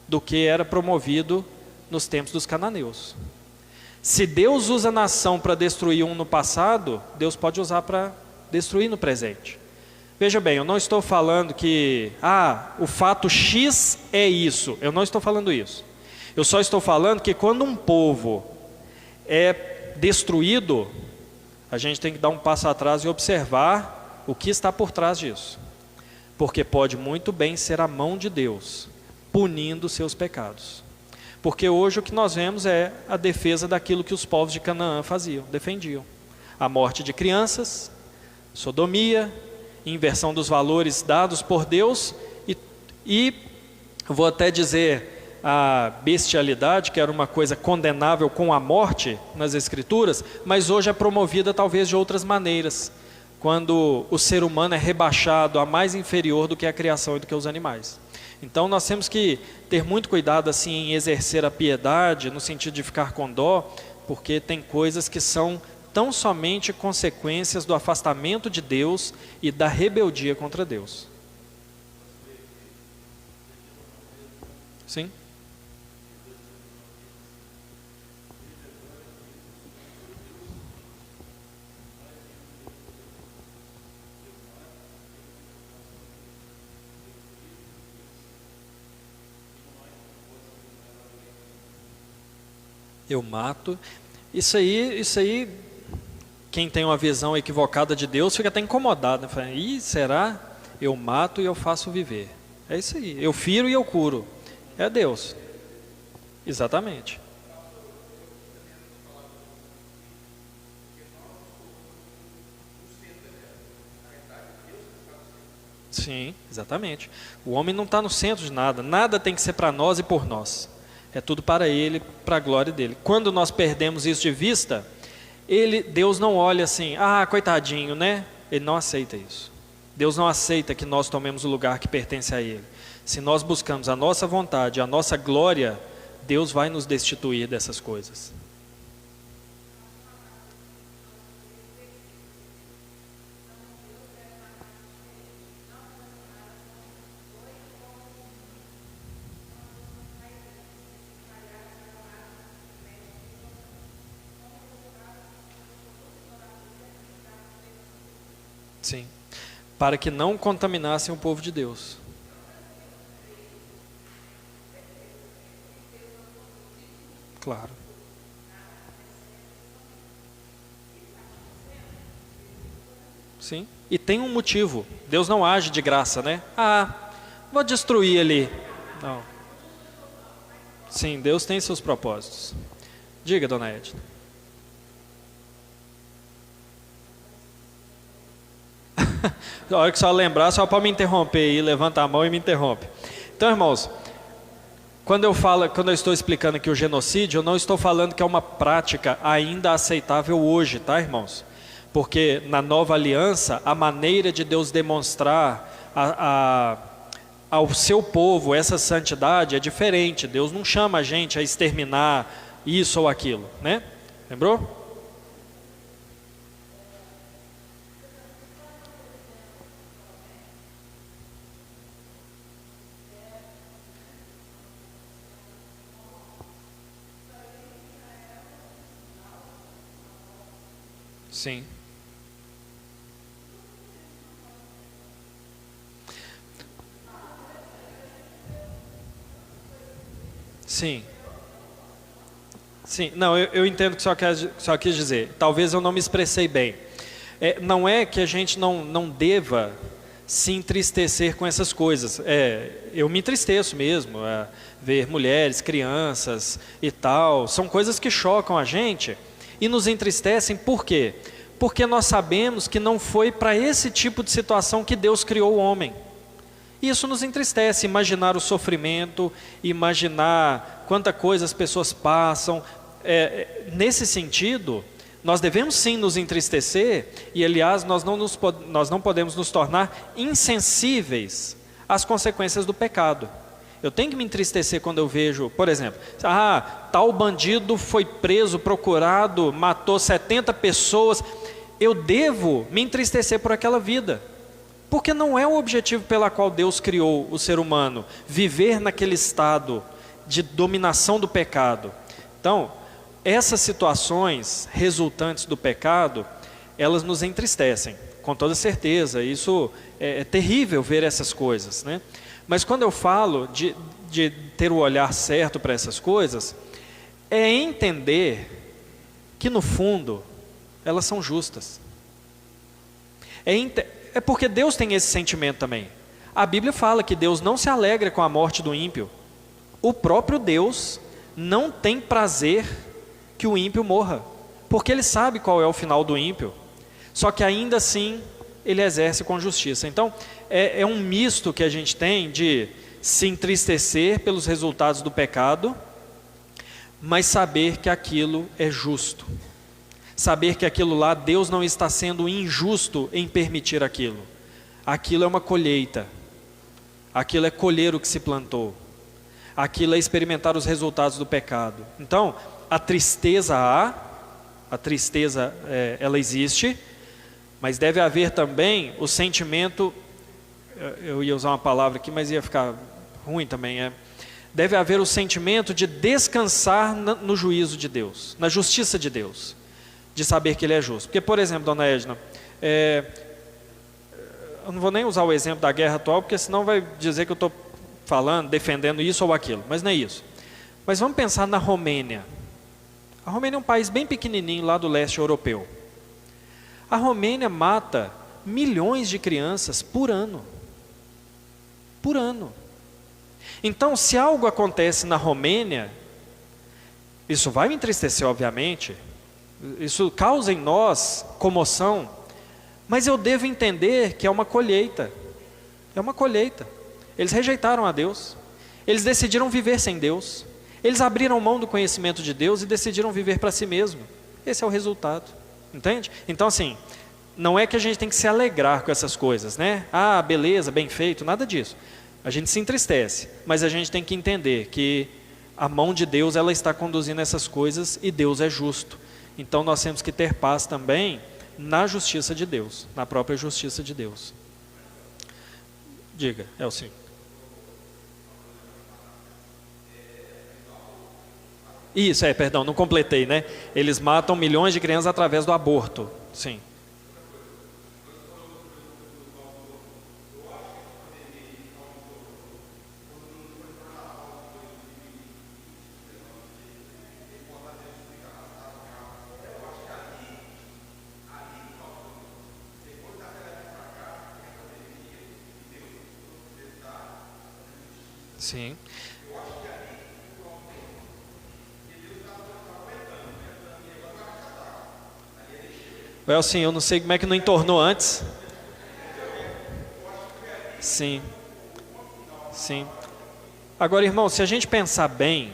do que era promovido nos tempos dos cananeus. Se Deus usa a nação para destruir um no passado, Deus pode usar para destruir no presente. Veja bem, eu não estou falando que, o fato X é isso. Eu não estou falando isso. Eu só estou falando que quando um povo é destruído, a gente tem que dar um passo atrás e observar o que está por trás disso. Porque pode muito bem ser a mão de Deus punindo seus pecados. Porque hoje o que nós vemos é a defesa daquilo que os povos de Canaã defendiam. A morte de crianças, sodomia, inversão dos valores dados por Deus e vou até dizer, a bestialidade, que era uma coisa condenável com a morte nas Escrituras, mas hoje é promovida talvez de outras maneiras, quando o ser humano é rebaixado a mais inferior do que a criação e do que os animais. Então nós temos que ter muito cuidado assim em exercer a piedade, no sentido de ficar com dó, porque tem coisas que são tão somente consequências do afastamento de Deus e da rebeldia contra Deus. Sim? Eu mato. Isso aí, quem tem uma visão equivocada de Deus fica até incomodado, né? Fala, será? Eu mato e eu faço viver. É isso aí, eu firo e eu curo. É Deus. Exatamente. Sim, exatamente. O homem não está no centro de nada. Nada tem que ser para nós e por nós. É tudo para Ele, para a glória dEle. Quando nós perdemos isso de vista, Deus não olha assim, coitadinho, né? Ele não aceita isso. Deus não aceita que nós tomemos o lugar que pertence a Ele. Se nós buscamos a nossa vontade, a nossa glória, Deus vai nos destituir dessas coisas. Sim, para que não contaminassem o povo de Deus. Claro. Sim. E tem um motivo. Deus não age de graça, né? Ah, vou destruir ali. Não. Sim, Deus tem seus propósitos. Diga, dona Edna. A hora que só lembrar, só para me interromper aí, levanta a mão e me interrompe. Então, irmãos, quando eu estou explicando aqui o genocídio, eu não estou falando que é uma prática ainda aceitável hoje, tá, irmãos? Porque na nova aliança, a maneira de Deus demonstrar ao seu povo essa santidade é diferente. Deus não chama a gente a exterminar isso ou aquilo, né? Lembrou? Sim. Sim. Sim, não, eu entendo o que só quis dizer. Talvez eu não me expressei bem. Não é que a gente não deva se entristecer com essas coisas. Eu me entristeço mesmo, ver mulheres, crianças e tal. São coisas que chocam a gente e nos entristecem. Por quê? Porque nós sabemos que não foi para esse tipo de situação que Deus criou o homem. Isso nos entristece, imaginar o sofrimento, imaginar quanta coisa as pessoas passam. Nesse sentido, nós devemos sim nos entristecer e, aliás, nós não podemos nos tornar insensíveis às consequências do pecado. Eu tenho que me entristecer quando eu vejo, por exemplo, tal bandido foi preso, procurado, matou 70 pessoas. Eu devo me entristecer por aquela vida. Porque não é o objetivo pela qual Deus criou o ser humano, viver naquele estado de dominação do pecado. Então, essas situações resultantes do pecado, elas nos entristecem, com toda certeza. Isso é terrível ver essas coisas, né? Mas quando eu falo de ter o olhar certo para essas coisas, é entender que no fundo elas são justas. É porque Deus tem esse sentimento também. A Bíblia fala que Deus não se alegra com a morte do ímpio. O próprio Deus não tem prazer que o ímpio morra, porque Ele sabe qual é o final do ímpio. Só que ainda assim Ele exerce com justiça. Então é um misto que a gente tem de se entristecer pelos resultados do pecado, mas saber que aquilo é justo. Saber que aquilo lá, Deus não está sendo injusto em permitir aquilo. Aquilo é uma colheita. Aquilo é colher o que se plantou. Aquilo é experimentar os resultados do pecado. Então, a tristeza ela existe, mas deve haver também o sentimento, eu ia usar uma palavra aqui, mas ia ficar ruim também, deve haver o sentimento de descansar no juízo de Deus, na justiça de Deus. De saber que Ele é justo. Porque, por exemplo, dona Edna, eu não vou nem usar o exemplo da guerra atual, porque senão vai dizer que eu estou falando, defendendo isso ou aquilo, mas não é isso. Mas vamos pensar na Romênia. A Romênia é um país bem pequenininho lá do leste europeu. A Romênia mata milhões de crianças por ano. Por ano. Então, se algo acontece na Romênia, isso vai me entristecer, obviamente. Isso causa em nós comoção, mas eu devo entender que é uma colheita. É uma colheita. Eles rejeitaram a Deus. Eles decidiram viver sem Deus. Eles abriram mão do conhecimento de Deus e decidiram viver para si mesmo. Esse é o resultado. Entende? Então, assim, não é que a gente tem que se alegrar com essas coisas, né? Beleza, bem feito, nada disso. A gente se entristece, mas a gente tem que entender que a mão de Deus, ela está conduzindo essas coisas e Deus é justo. Então nós temos que ter paz também na justiça de Deus, na própria justiça de Deus. Diga, Elcio. Isso, perdão, não completei, né? Eles matam milhões de crianças através do aborto, sim. Sim. Well, sim, eu não sei como é que não entornou antes. Sim. Sim. Agora, irmão, se a gente pensar bem,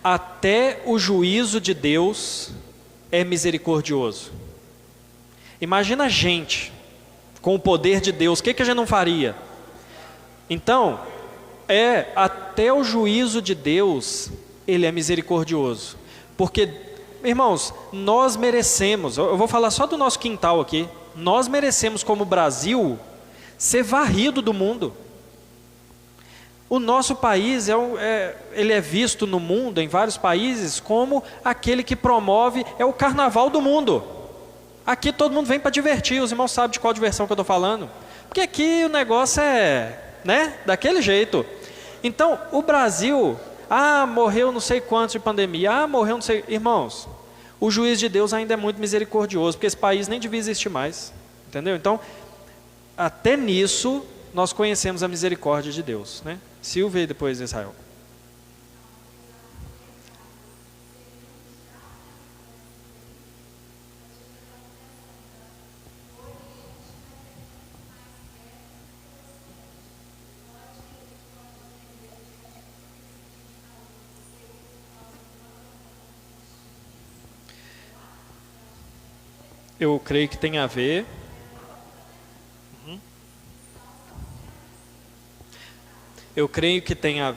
até o juízo de Deus é misericordioso. Imagina a gente com o poder de Deus, o que a gente não faria? Então, até o juízo de Deus, ele é misericordioso. Porque, irmãos, nós merecemos, eu vou falar só do nosso quintal aqui, nós merecemos como Brasil ser varrido do mundo. O nosso país ele é visto no mundo, em vários países, como aquele que promove, o carnaval do mundo. Aqui todo mundo vem para divertir, os irmãos sabem de qual diversão que eu estou falando. Porque aqui o negócio daquele jeito. Então, o Brasil, morreu não sei quantos de pandemia, morreu não sei... Irmãos, o juiz de Deus ainda é muito misericordioso, porque esse país nem devia existir mais. Entendeu? Então, até nisso, nós conhecemos a misericórdia de Deus, né? Silvia e depois Israel. Eu creio que tem a ver. Eu creio que tem a...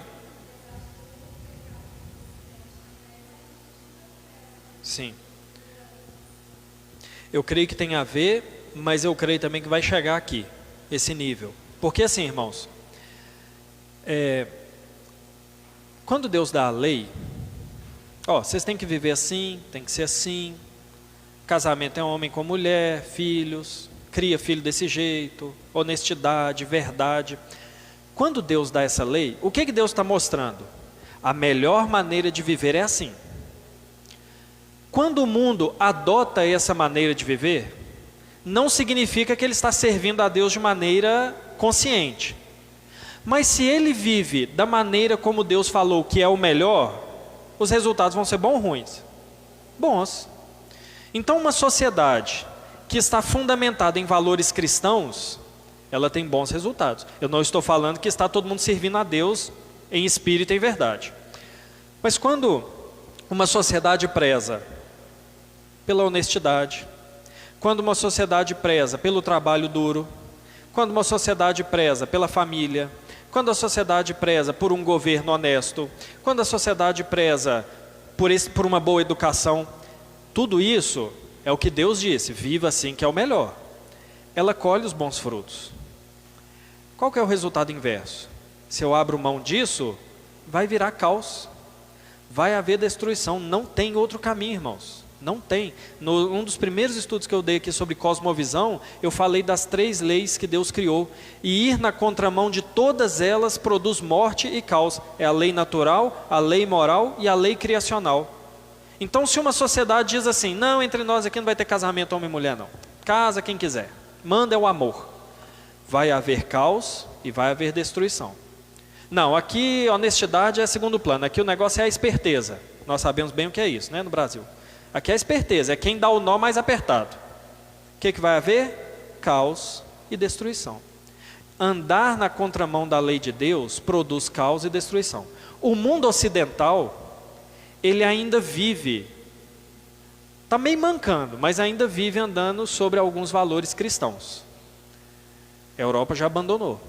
Sim. Eu creio que tem a ver, mas eu creio também que vai chegar aqui, esse nível. Porque assim, irmãos, quando Deus dá a lei, vocês têm que viver assim, tem que ser assim, casamento é homem com mulher, filhos, cria filho desse jeito, honestidade, verdade... Quando Deus dá essa lei, o que Deus está mostrando? A melhor maneira de viver é assim. Quando o mundo adota essa maneira de viver, não significa que ele está servindo a Deus de maneira consciente. Mas se ele vive da maneira como Deus falou que é o melhor, os resultados vão ser bons ou ruins? Bons. Então uma sociedade que está fundamentada em valores cristãos, ela tem bons resultados. Eu não estou falando que está todo mundo servindo a Deus em espírito e em verdade. Mas quando uma sociedade preza pela honestidade, quando uma sociedade preza pelo trabalho duro, quando uma sociedade preza pela família, quando a sociedade preza por um governo honesto, quando a sociedade preza por uma boa educação, tudo isso é o que Deus disse, viva assim que é o melhor. Ela colhe os bons frutos. Qual que é o resultado inverso? Se eu abro mão disso, vai virar caos. Vai haver destruição. Não tem outro caminho, irmãos. Não tem. Um dos primeiros estudos que eu dei aqui sobre cosmovisão, eu falei das 3 leis que Deus criou. E ir na contramão de todas elas produz morte e caos. É a lei natural, a lei moral e a lei criacional. Então, se uma sociedade diz assim, não, entre nós aqui não vai ter casamento homem e mulher, não. Casa quem quiser. Manda é o amor. Vai haver caos e vai haver destruição. Não, aqui honestidade é segundo plano, aqui o negócio é a esperteza. Nós sabemos bem o que é isso, né, no Brasil. Aqui é a esperteza, é quem dá o nó mais apertado. O que vai haver? Caos e destruição. Andar na contramão da lei de Deus produz caos e destruição. O mundo ocidental, ele ainda vive, está meio mancando, mas ainda vive andando sobre alguns valores cristãos. A Europa já abandonou.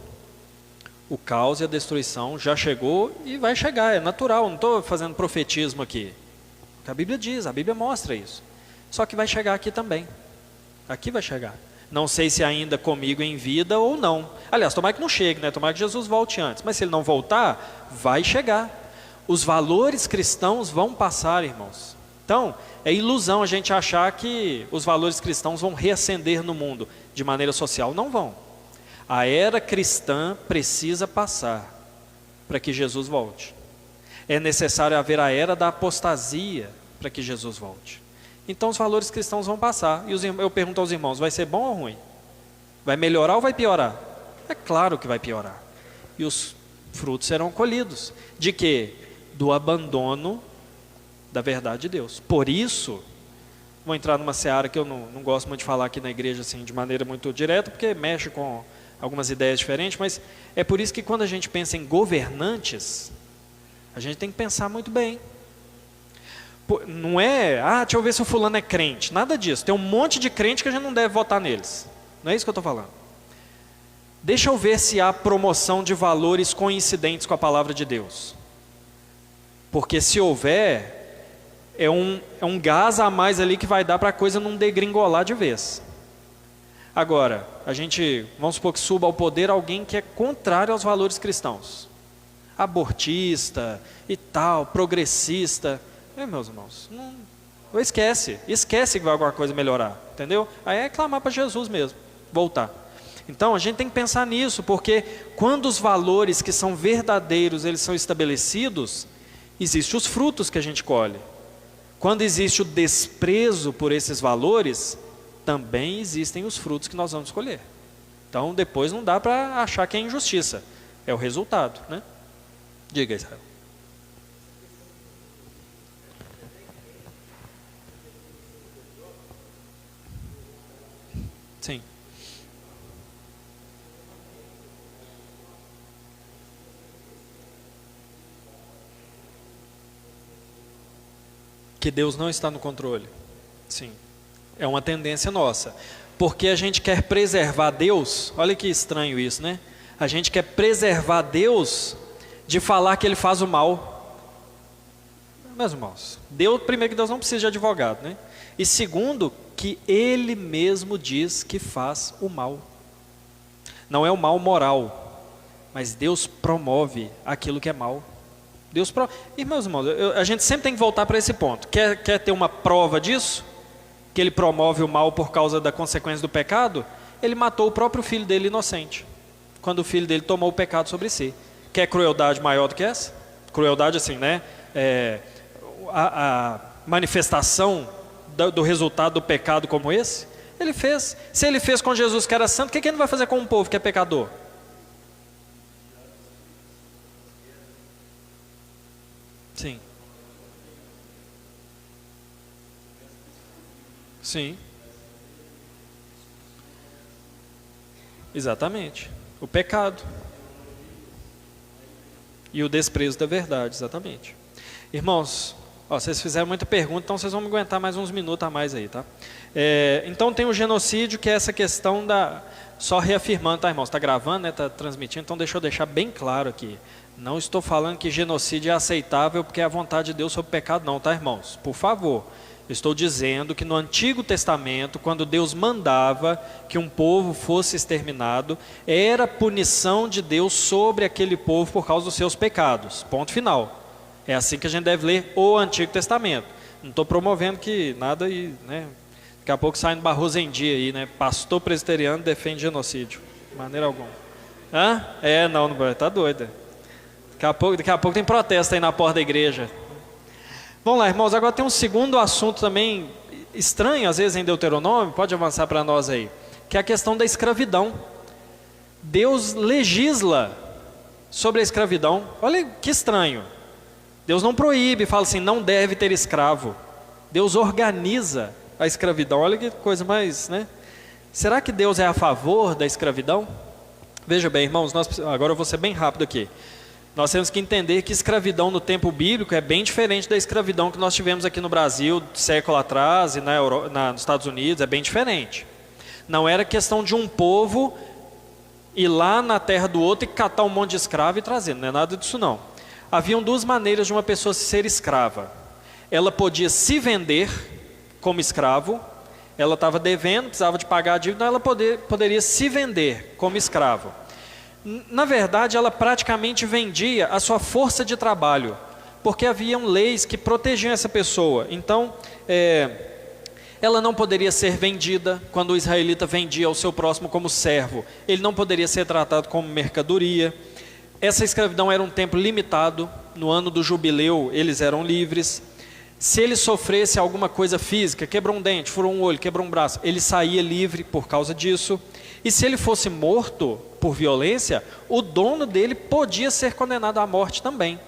O caos e a destruição já chegou e vai chegar, é natural, não estou fazendo profetismo aqui. A Bíblia diz, a Bíblia mostra isso. Só que vai chegar aqui também. Aqui vai chegar. Não sei se ainda comigo em vida ou não. Aliás, tomara que não chegue, né? Tomara que Jesus volte antes. Mas se ele não voltar, vai chegar. Os valores cristãos vão passar, irmãos. Então, é ilusão a gente achar que os valores cristãos vão reacender no mundo de maneira social. Não vão. A era cristã precisa passar para que Jesus volte. É necessário haver a era da apostasia para que Jesus volte. Então os valores cristãos vão passar. E eu pergunto aos irmãos, vai ser bom ou ruim? Vai melhorar ou vai piorar? É claro que vai piorar. e os frutos serão colhidos. De quê? Do abandono da verdade de Deus. Por isso, vou entrar numa seara que eu não gosto muito de falar aqui na igreja assim, de maneira muito direta, porque mexe com algumas ideias diferentes, mas é por isso que quando a gente pensa em governantes, a gente tem que pensar muito bem. Não é, deixa eu ver se o fulano é crente, nada disso. Tem um monte de crente que a gente não deve votar neles. Não é isso que eu estou falando. Deixa eu ver se há promoção de valores coincidentes com a palavra de Deus. Porque se houver, é um gás a mais ali que vai dar para a coisa não degringolar de vez. Agora, vamos supor que suba ao poder alguém que é contrário aos valores cristãos. Abortista e tal, progressista. Meus irmãos, esquece que vai alguma coisa melhorar, entendeu? Aí é clamar para Jesus mesmo, voltar. Então a gente tem que pensar nisso, porque quando os valores que são verdadeiros, eles são estabelecidos, existem os frutos que a gente colhe. Quando existe o desprezo por esses valores, também existem os frutos que nós vamos colher. Então depois não dá para achar que é injustiça, é o resultado, né? Diga, Israel. Sim. Que Deus não está no controle. Sim. É uma tendência nossa. Porque a gente quer preservar Deus. Olha que estranho isso, né? A gente quer preservar Deus de falar que Ele faz o mal. Meus irmãos, primeiro que Deus não precisa de advogado, né? E segundo, que Ele mesmo diz que faz o mal. Não é o mal moral, mas Deus promove aquilo que é mal. E meus irmãos, a gente sempre tem que voltar para esse ponto. Quer ter uma prova disso? Que Ele promove o mal por causa da consequência do pecado? Ele matou o próprio filho dele inocente, quando o filho dele tomou o pecado sobre si. Quer crueldade maior do que essa? Crueldade assim, né? A manifestação do resultado do pecado como esse? Ele fez. Se Ele fez com Jesus que era santo, o que Ele não vai fazer com um povo que é pecador? Sim. Sim. Exatamente. O pecado. E o desprezo da verdade, exatamente. Irmãos, vocês fizeram muita pergunta, então vocês vão me aguentar mais uns minutos a mais aí, tá? Então tem o genocídio, que é essa questão só reafirmando, tá, irmãos? Está gravando, né? Está transmitindo, então deixa eu deixar bem claro aqui. Não estou falando que genocídio é aceitável porque é a vontade de Deus sobre o pecado, não, tá, irmãos? Por favor. Estou dizendo que no Antigo Testamento, quando Deus mandava que um povo fosse exterminado, era punição de Deus sobre aquele povo por causa dos seus pecados. Ponto final. É assim que a gente deve ler o Antigo Testamento. Não estou promovendo que nada, né? Daqui a pouco sai no Barroso em dia aí, né? Pastor presbiteriano defende genocídio. De maneira alguma. Não, tá doido. Daqui a pouco tem protesto aí na porta da igreja. Vamos lá, irmãos, agora tem um segundo assunto também estranho, às vezes em Deuteronômio, pode avançar para nós aí, que é a questão da escravidão. Deus legisla sobre a escravidão. Olha que estranho. Deus não proíbe, fala assim, não deve ter escravo. Deus organiza a escravidão. Olha que coisa mais, né? Será que Deus é a favor da escravidão? Veja bem, irmãos, agora eu vou ser bem rápido aqui. Nós temos que entender que escravidão no tempo bíblico é bem diferente da escravidão que nós tivemos aqui no Brasil, século atrás, e nos Estados Unidos, é bem diferente. Não era questão de um povo ir lá na terra do outro e catar um monte de escravo e trazer, não é nada disso não. Haviam duas maneiras de uma pessoa ser escrava. Ela podia se vender como escravo, ela estava devendo, precisava de pagar a dívida, então ela poderia se vender como escravo. Na verdade, ela praticamente vendia a sua força de trabalho, porque haviam leis que protegiam essa pessoa. Então, ela não poderia ser vendida quando o israelita vendia ao seu próximo como servo. Ele não poderia ser tratado como mercadoria. Essa escravidão era um tempo limitado. No ano do jubileu, eles eram livres. Se ele sofresse alguma coisa física, quebrou um dente, furou um olho, quebrou um braço, ele saía livre por causa disso. E se ele fosse morto por violência, o dono dele podia ser condenado à morte também.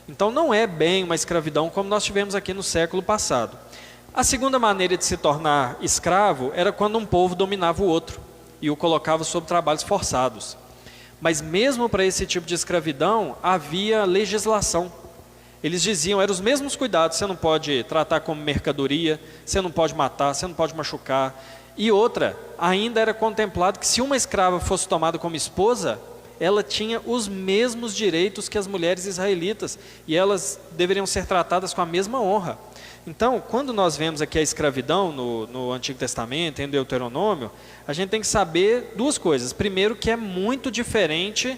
Então não é bem uma escravidão como nós tivemos aqui no século passado. A segunda maneira de se tornar escravo era quando um povo dominava o outro e o colocava sob trabalhos forçados. Mas mesmo para esse tipo de escravidão havia legislação. Eles diziam, eram os mesmos cuidados, você não pode tratar como mercadoria, você não pode matar, você não pode machucar. E outra, ainda era contemplado que se uma escrava fosse tomada como esposa, ela tinha os mesmos direitos que as mulheres israelitas, e elas deveriam ser tratadas com a mesma honra. Então, quando nós vemos aqui a escravidão no Antigo Testamento, em Deuteronômio, a gente tem que saber duas coisas. Primeiro, que é muito diferente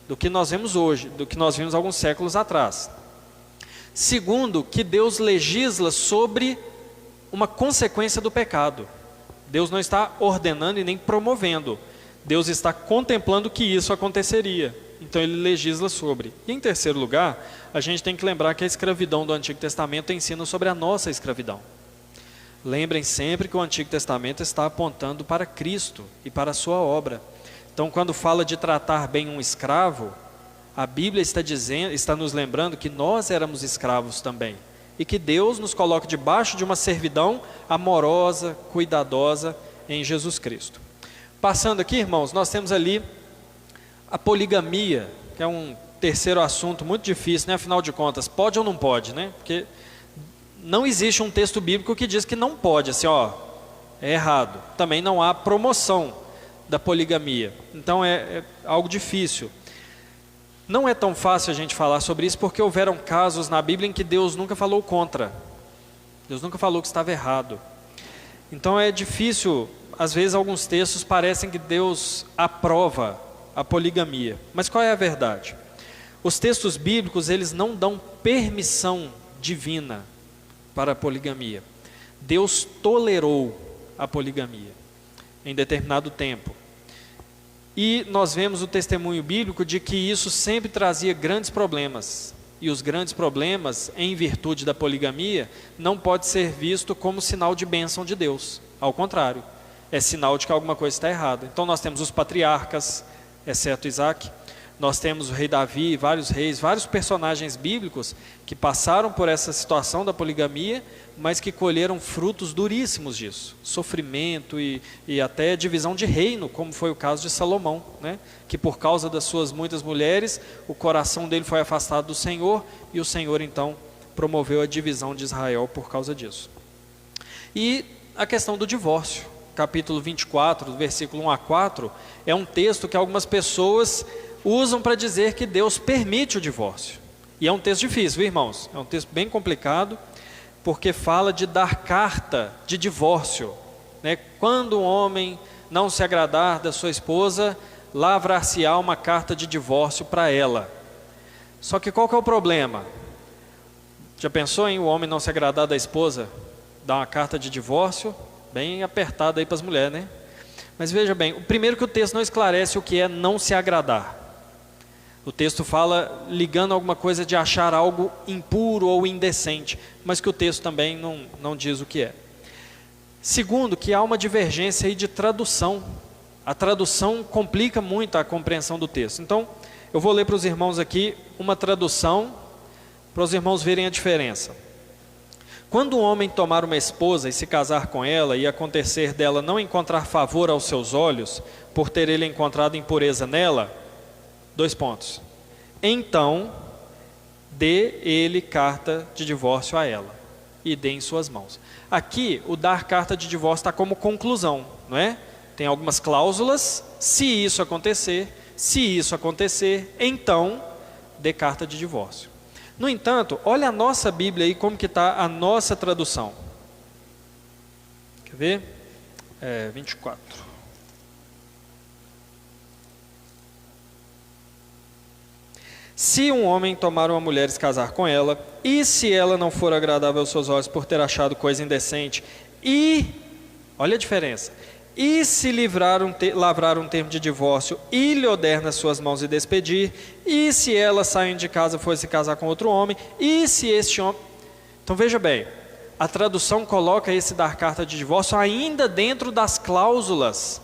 do que nós vemos hoje, do que nós vimos alguns séculos atrás. Segundo, que Deus legisla sobre uma consequência do pecado. Deus não está ordenando e nem promovendo. Deus está contemplando que isso aconteceria. Então ele legisla sobre. E em terceiro lugar, a gente tem que lembrar que a escravidão do Antigo Testamento ensina sobre a nossa escravidão. Lembrem sempre que o Antigo Testamento está apontando para Cristo e para a sua obra. Então quando fala de tratar bem um escravo, a Bíblia está nos lembrando que nós éramos escravos também. E que Deus nos coloca debaixo de uma servidão amorosa, cuidadosa em Jesus Cristo. Passando aqui, irmãos, nós temos ali a poligamia, que é um terceiro assunto muito difícil, né? Afinal de contas, pode ou não pode, né? Porque não existe um texto bíblico que diz que não pode, assim, ó, é errado. Também não há promoção da poligamia. Então é algo difícil. Não é tão fácil a gente falar sobre isso porque houveram casos na Bíblia em que Deus nunca falou contra. Deus nunca falou que estava errado. Então é difícil, às vezes alguns textos parecem que Deus aprova a poligamia. Mas qual é a verdade? Os textos bíblicos, eles não dão permissão divina para a poligamia. Deus tolerou a poligamia em determinado tempo. E nós vemos o testemunho bíblico de que isso sempre trazia grandes problemas. E os grandes problemas, em virtude da poligamia, não pode ser visto como sinal de bênção de Deus. Ao contrário, é sinal de que alguma coisa está errada. Então nós temos os patriarcas, exceto Isaac. Nós temos o rei Davi, vários reis, vários personagens bíblicos que passaram por essa situação da poligamia, mas que colheram frutos duríssimos disso. Sofrimento e até divisão de reino, como foi o caso de Salomão, né? Que por causa das suas muitas mulheres, o coração dele foi afastado do Senhor, e o Senhor então promoveu a divisão de Israel por causa disso. E a questão do divórcio, capítulo 24, versículo 1 a 4, é um texto que algumas pessoas usam para dizer que Deus permite o divórcio. E é um texto difícil, viu, irmãos? É um texto bem complicado, porque fala de dar carta de divórcio, né? Quando um homem não se agradar da sua esposa, lavrar-se-á uma carta de divórcio para ela. Só que qual que é o problema? Já pensou em o homem não se agradar da esposa? Dar uma carta de divórcio? Bem apertada aí para as mulheres, né? Mas veja bem, o primeiro que o texto não esclarece o que é não se agradar. O texto fala ligando alguma coisa de achar algo impuro ou indecente, mas que o texto também não diz o que é. Segundo, que há uma divergência aí de tradução. A tradução complica muito a compreensão do texto. Então, eu vou ler para os irmãos aqui uma tradução, para os irmãos verem a diferença. Quando um homem tomar uma esposa e se casar com ela, e acontecer dela não encontrar favor aos seus olhos, por ter ele encontrado impureza nela, 2 pontos. Então, dê ele carta de divórcio a ela, e dê em suas mãos. Aqui, o dar carta de divórcio está como conclusão, não é? Tem algumas cláusulas, se isso acontecer, então, dê carta de divórcio. No entanto, olha a nossa Bíblia aí, como que está a nossa tradução. Quer ver? 24. Se um homem tomar uma mulher e se casar com ela, e se ela não for agradável aos seus olhos por ter achado coisa indecente, olha a diferença, e se lavrar um termo de divórcio e lhe der nas suas mãos e despedir, e se ela saindo de casa for se casar com outro homem, e se este homem... Então veja bem, a tradução coloca esse dar carta de divórcio ainda dentro das cláusulas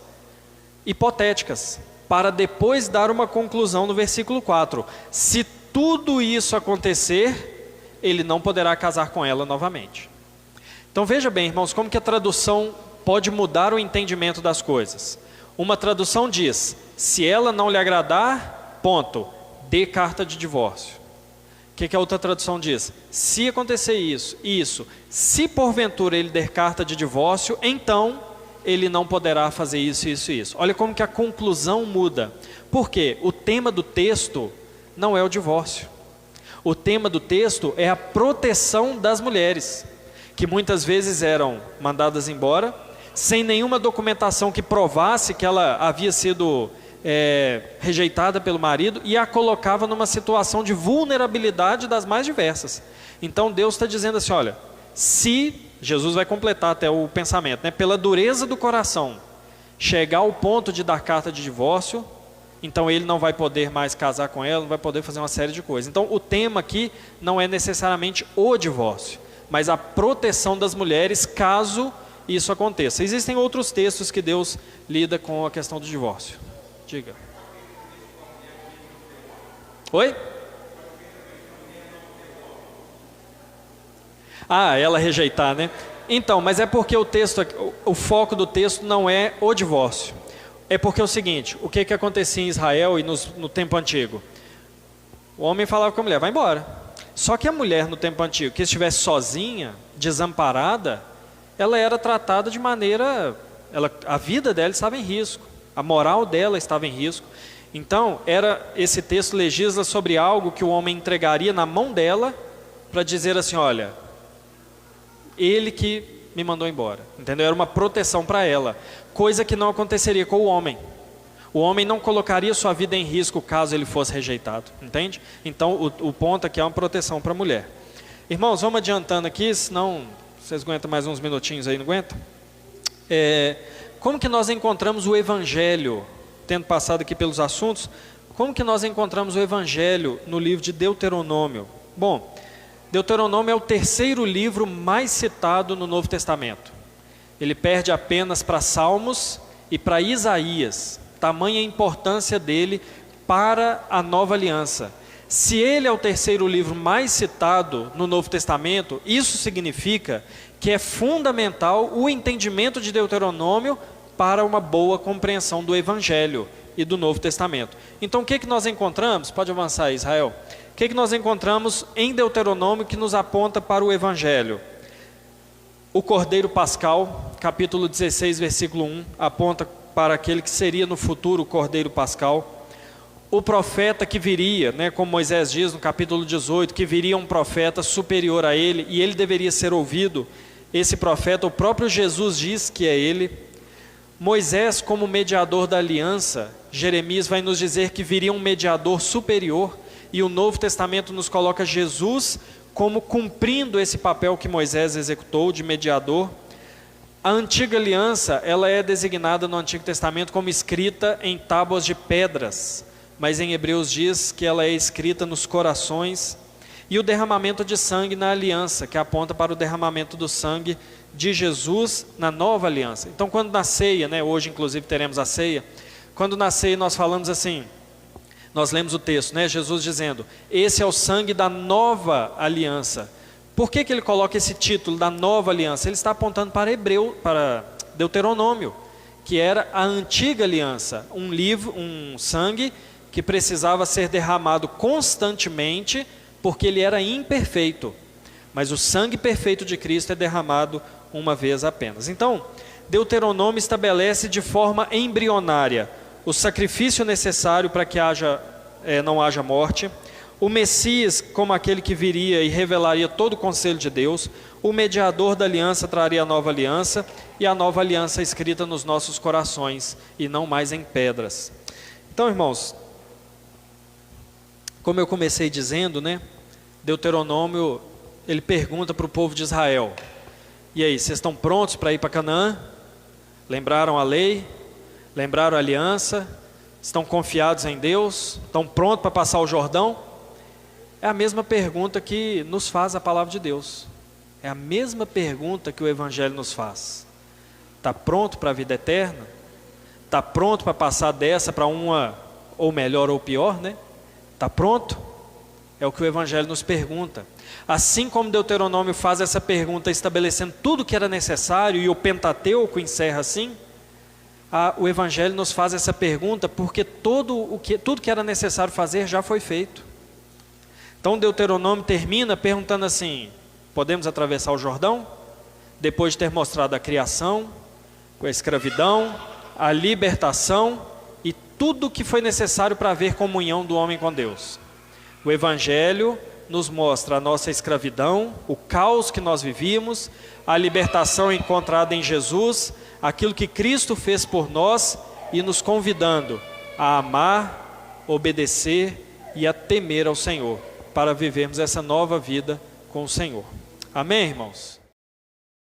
hipotéticas, para depois dar uma conclusão no versículo 4. Se tudo isso acontecer, ele não poderá casar com ela novamente. Então veja bem, irmãos, como que a tradução pode mudar o entendimento das coisas. Uma tradução diz: se ela não lhe agradar, ponto, dê carta de divórcio. O que a outra tradução diz? Se acontecer isso, se porventura ele der carta de divórcio, então ele não poderá fazer isso. Olha como que a conclusão muda. Por quê? O tema do texto não é o divórcio. O tema do texto é a proteção das mulheres, que muitas vezes eram mandadas embora, sem nenhuma documentação que provasse que ela havia sido rejeitada pelo marido, e a colocava numa situação de vulnerabilidade das mais diversas. Então Deus está dizendo assim, olha, se, Jesus vai completar até o pensamento, né, pela dureza do coração, chegar ao ponto de dar carta de divórcio, então ele não vai poder mais casar com ela, não vai poder fazer uma série de coisas. Então o tema aqui não é necessariamente o divórcio, mas a proteção das mulheres caso isso aconteça. Existem outros textos que Deus lida com a questão do divórcio. Diga. Oi? Ela rejeitar, né? Então, mas é porque o foco do texto não é o divórcio. É porque é o seguinte, o que acontecia em Israel e no tempo antigo? O homem falava com a mulher, vai embora. Só que a mulher no tempo antigo, que estivesse sozinha, desamparada, ela era tratada de maneira, a vida dela estava em risco, a moral dela estava em risco. Então, esse texto legisla sobre algo que o homem entregaria na mão dela, para dizer assim, olha, ele que me mandou embora, entendeu? Era uma proteção para ela, coisa que não aconteceria com o homem. O homem não colocaria sua vida em risco caso ele fosse rejeitado, entende? Então o ponto aqui é uma proteção para a mulher. Irmãos, vamos adiantando aqui, senão vocês aguentam mais uns minutinhos aí, não aguentam? Como que nós encontramos o Evangelho, tendo passado aqui pelos assuntos, como que nós encontramos o Evangelho no livro de Deuteronômio? Bom, Deuteronômio é o terceiro livro mais citado no Novo Testamento. Ele perde apenas para Salmos e para Isaías, tamanha a importância dele para a nova aliança. Se ele é o terceiro livro mais citado no Novo Testamento, isso significa que é fundamental o entendimento de Deuteronômio para uma boa compreensão do Evangelho e do Novo Testamento. Então o que nós encontramos? Pode avançar aí, Israel. O que nós encontramos em Deuteronômio que nos aponta para o Evangelho? O Cordeiro Pascal, capítulo 16, versículo 1, aponta para aquele que seria no futuro o Cordeiro Pascal. O profeta que viria, né, como Moisés diz no capítulo 18, que viria um profeta superior a ele, e ele deveria ser ouvido. Esse profeta, o próprio Jesus diz que é ele. Moisés como mediador da aliança, Jeremias vai nos dizer que viria um mediador superior, e o Novo Testamento nos coloca Jesus como cumprindo esse papel que Moisés executou de mediador. A antiga aliança, ela é designada no Antigo Testamento como escrita em tábuas de pedras, mas em Hebreus diz que ela é escrita nos corações. E o derramamento de sangue na aliança, que aponta para o derramamento do sangue de Jesus na nova aliança. Então quando na ceia, né, hoje inclusive teremos a ceia, quando na ceia nós falamos assim, nós lemos o texto, né, Jesus dizendo, esse é o sangue da nova aliança. Por que ele coloca esse título da nova aliança? Ele está apontando para Deuteronômio, que era a antiga aliança, um sangue que precisava ser derramado constantemente, porque ele era imperfeito, mas o sangue perfeito de Cristo é derramado uma vez apenas. Então, Deuteronômio estabelece de forma embrionária o sacrifício necessário para que não haja morte, o Messias como aquele que viria e revelaria todo o conselho de Deus, o mediador da aliança traria a nova aliança, e a nova aliança escrita nos nossos corações, e não mais em pedras. Então, irmãos, como eu comecei dizendo, né, Deuteronômio, ele pergunta para o povo de Israel, e aí, vocês estão prontos para ir para Canaã? Lembraram a lei? Lembraram a aliança? Estão confiados em Deus? Estão prontos para passar o Jordão? É a mesma pergunta que nos faz a palavra de Deus. É a mesma pergunta que o Evangelho nos faz. Está pronto para a vida eterna? Está pronto para passar dessa para uma, ou melhor ou pior, né? Está pronto? É o que o Evangelho nos pergunta. Assim como Deuteronômio faz essa pergunta estabelecendo tudo que era necessário, e o Pentateuco encerra assim, o Evangelho nos faz essa pergunta porque tudo que era necessário fazer já foi feito. Então Deuteronômio termina perguntando assim: podemos atravessar o Jordão? Depois de ter mostrado a criação, a escravidão, a libertação e tudo o que foi necessário para haver comunhão do homem com Deus. O Evangelho nos mostra a nossa escravidão, o caos que nós vivíamos, a libertação encontrada em Jesus, aquilo que Cristo fez por nós e nos convidando a amar, obedecer e a temer ao Senhor, para vivermos essa nova vida com o Senhor. Amém, irmãos?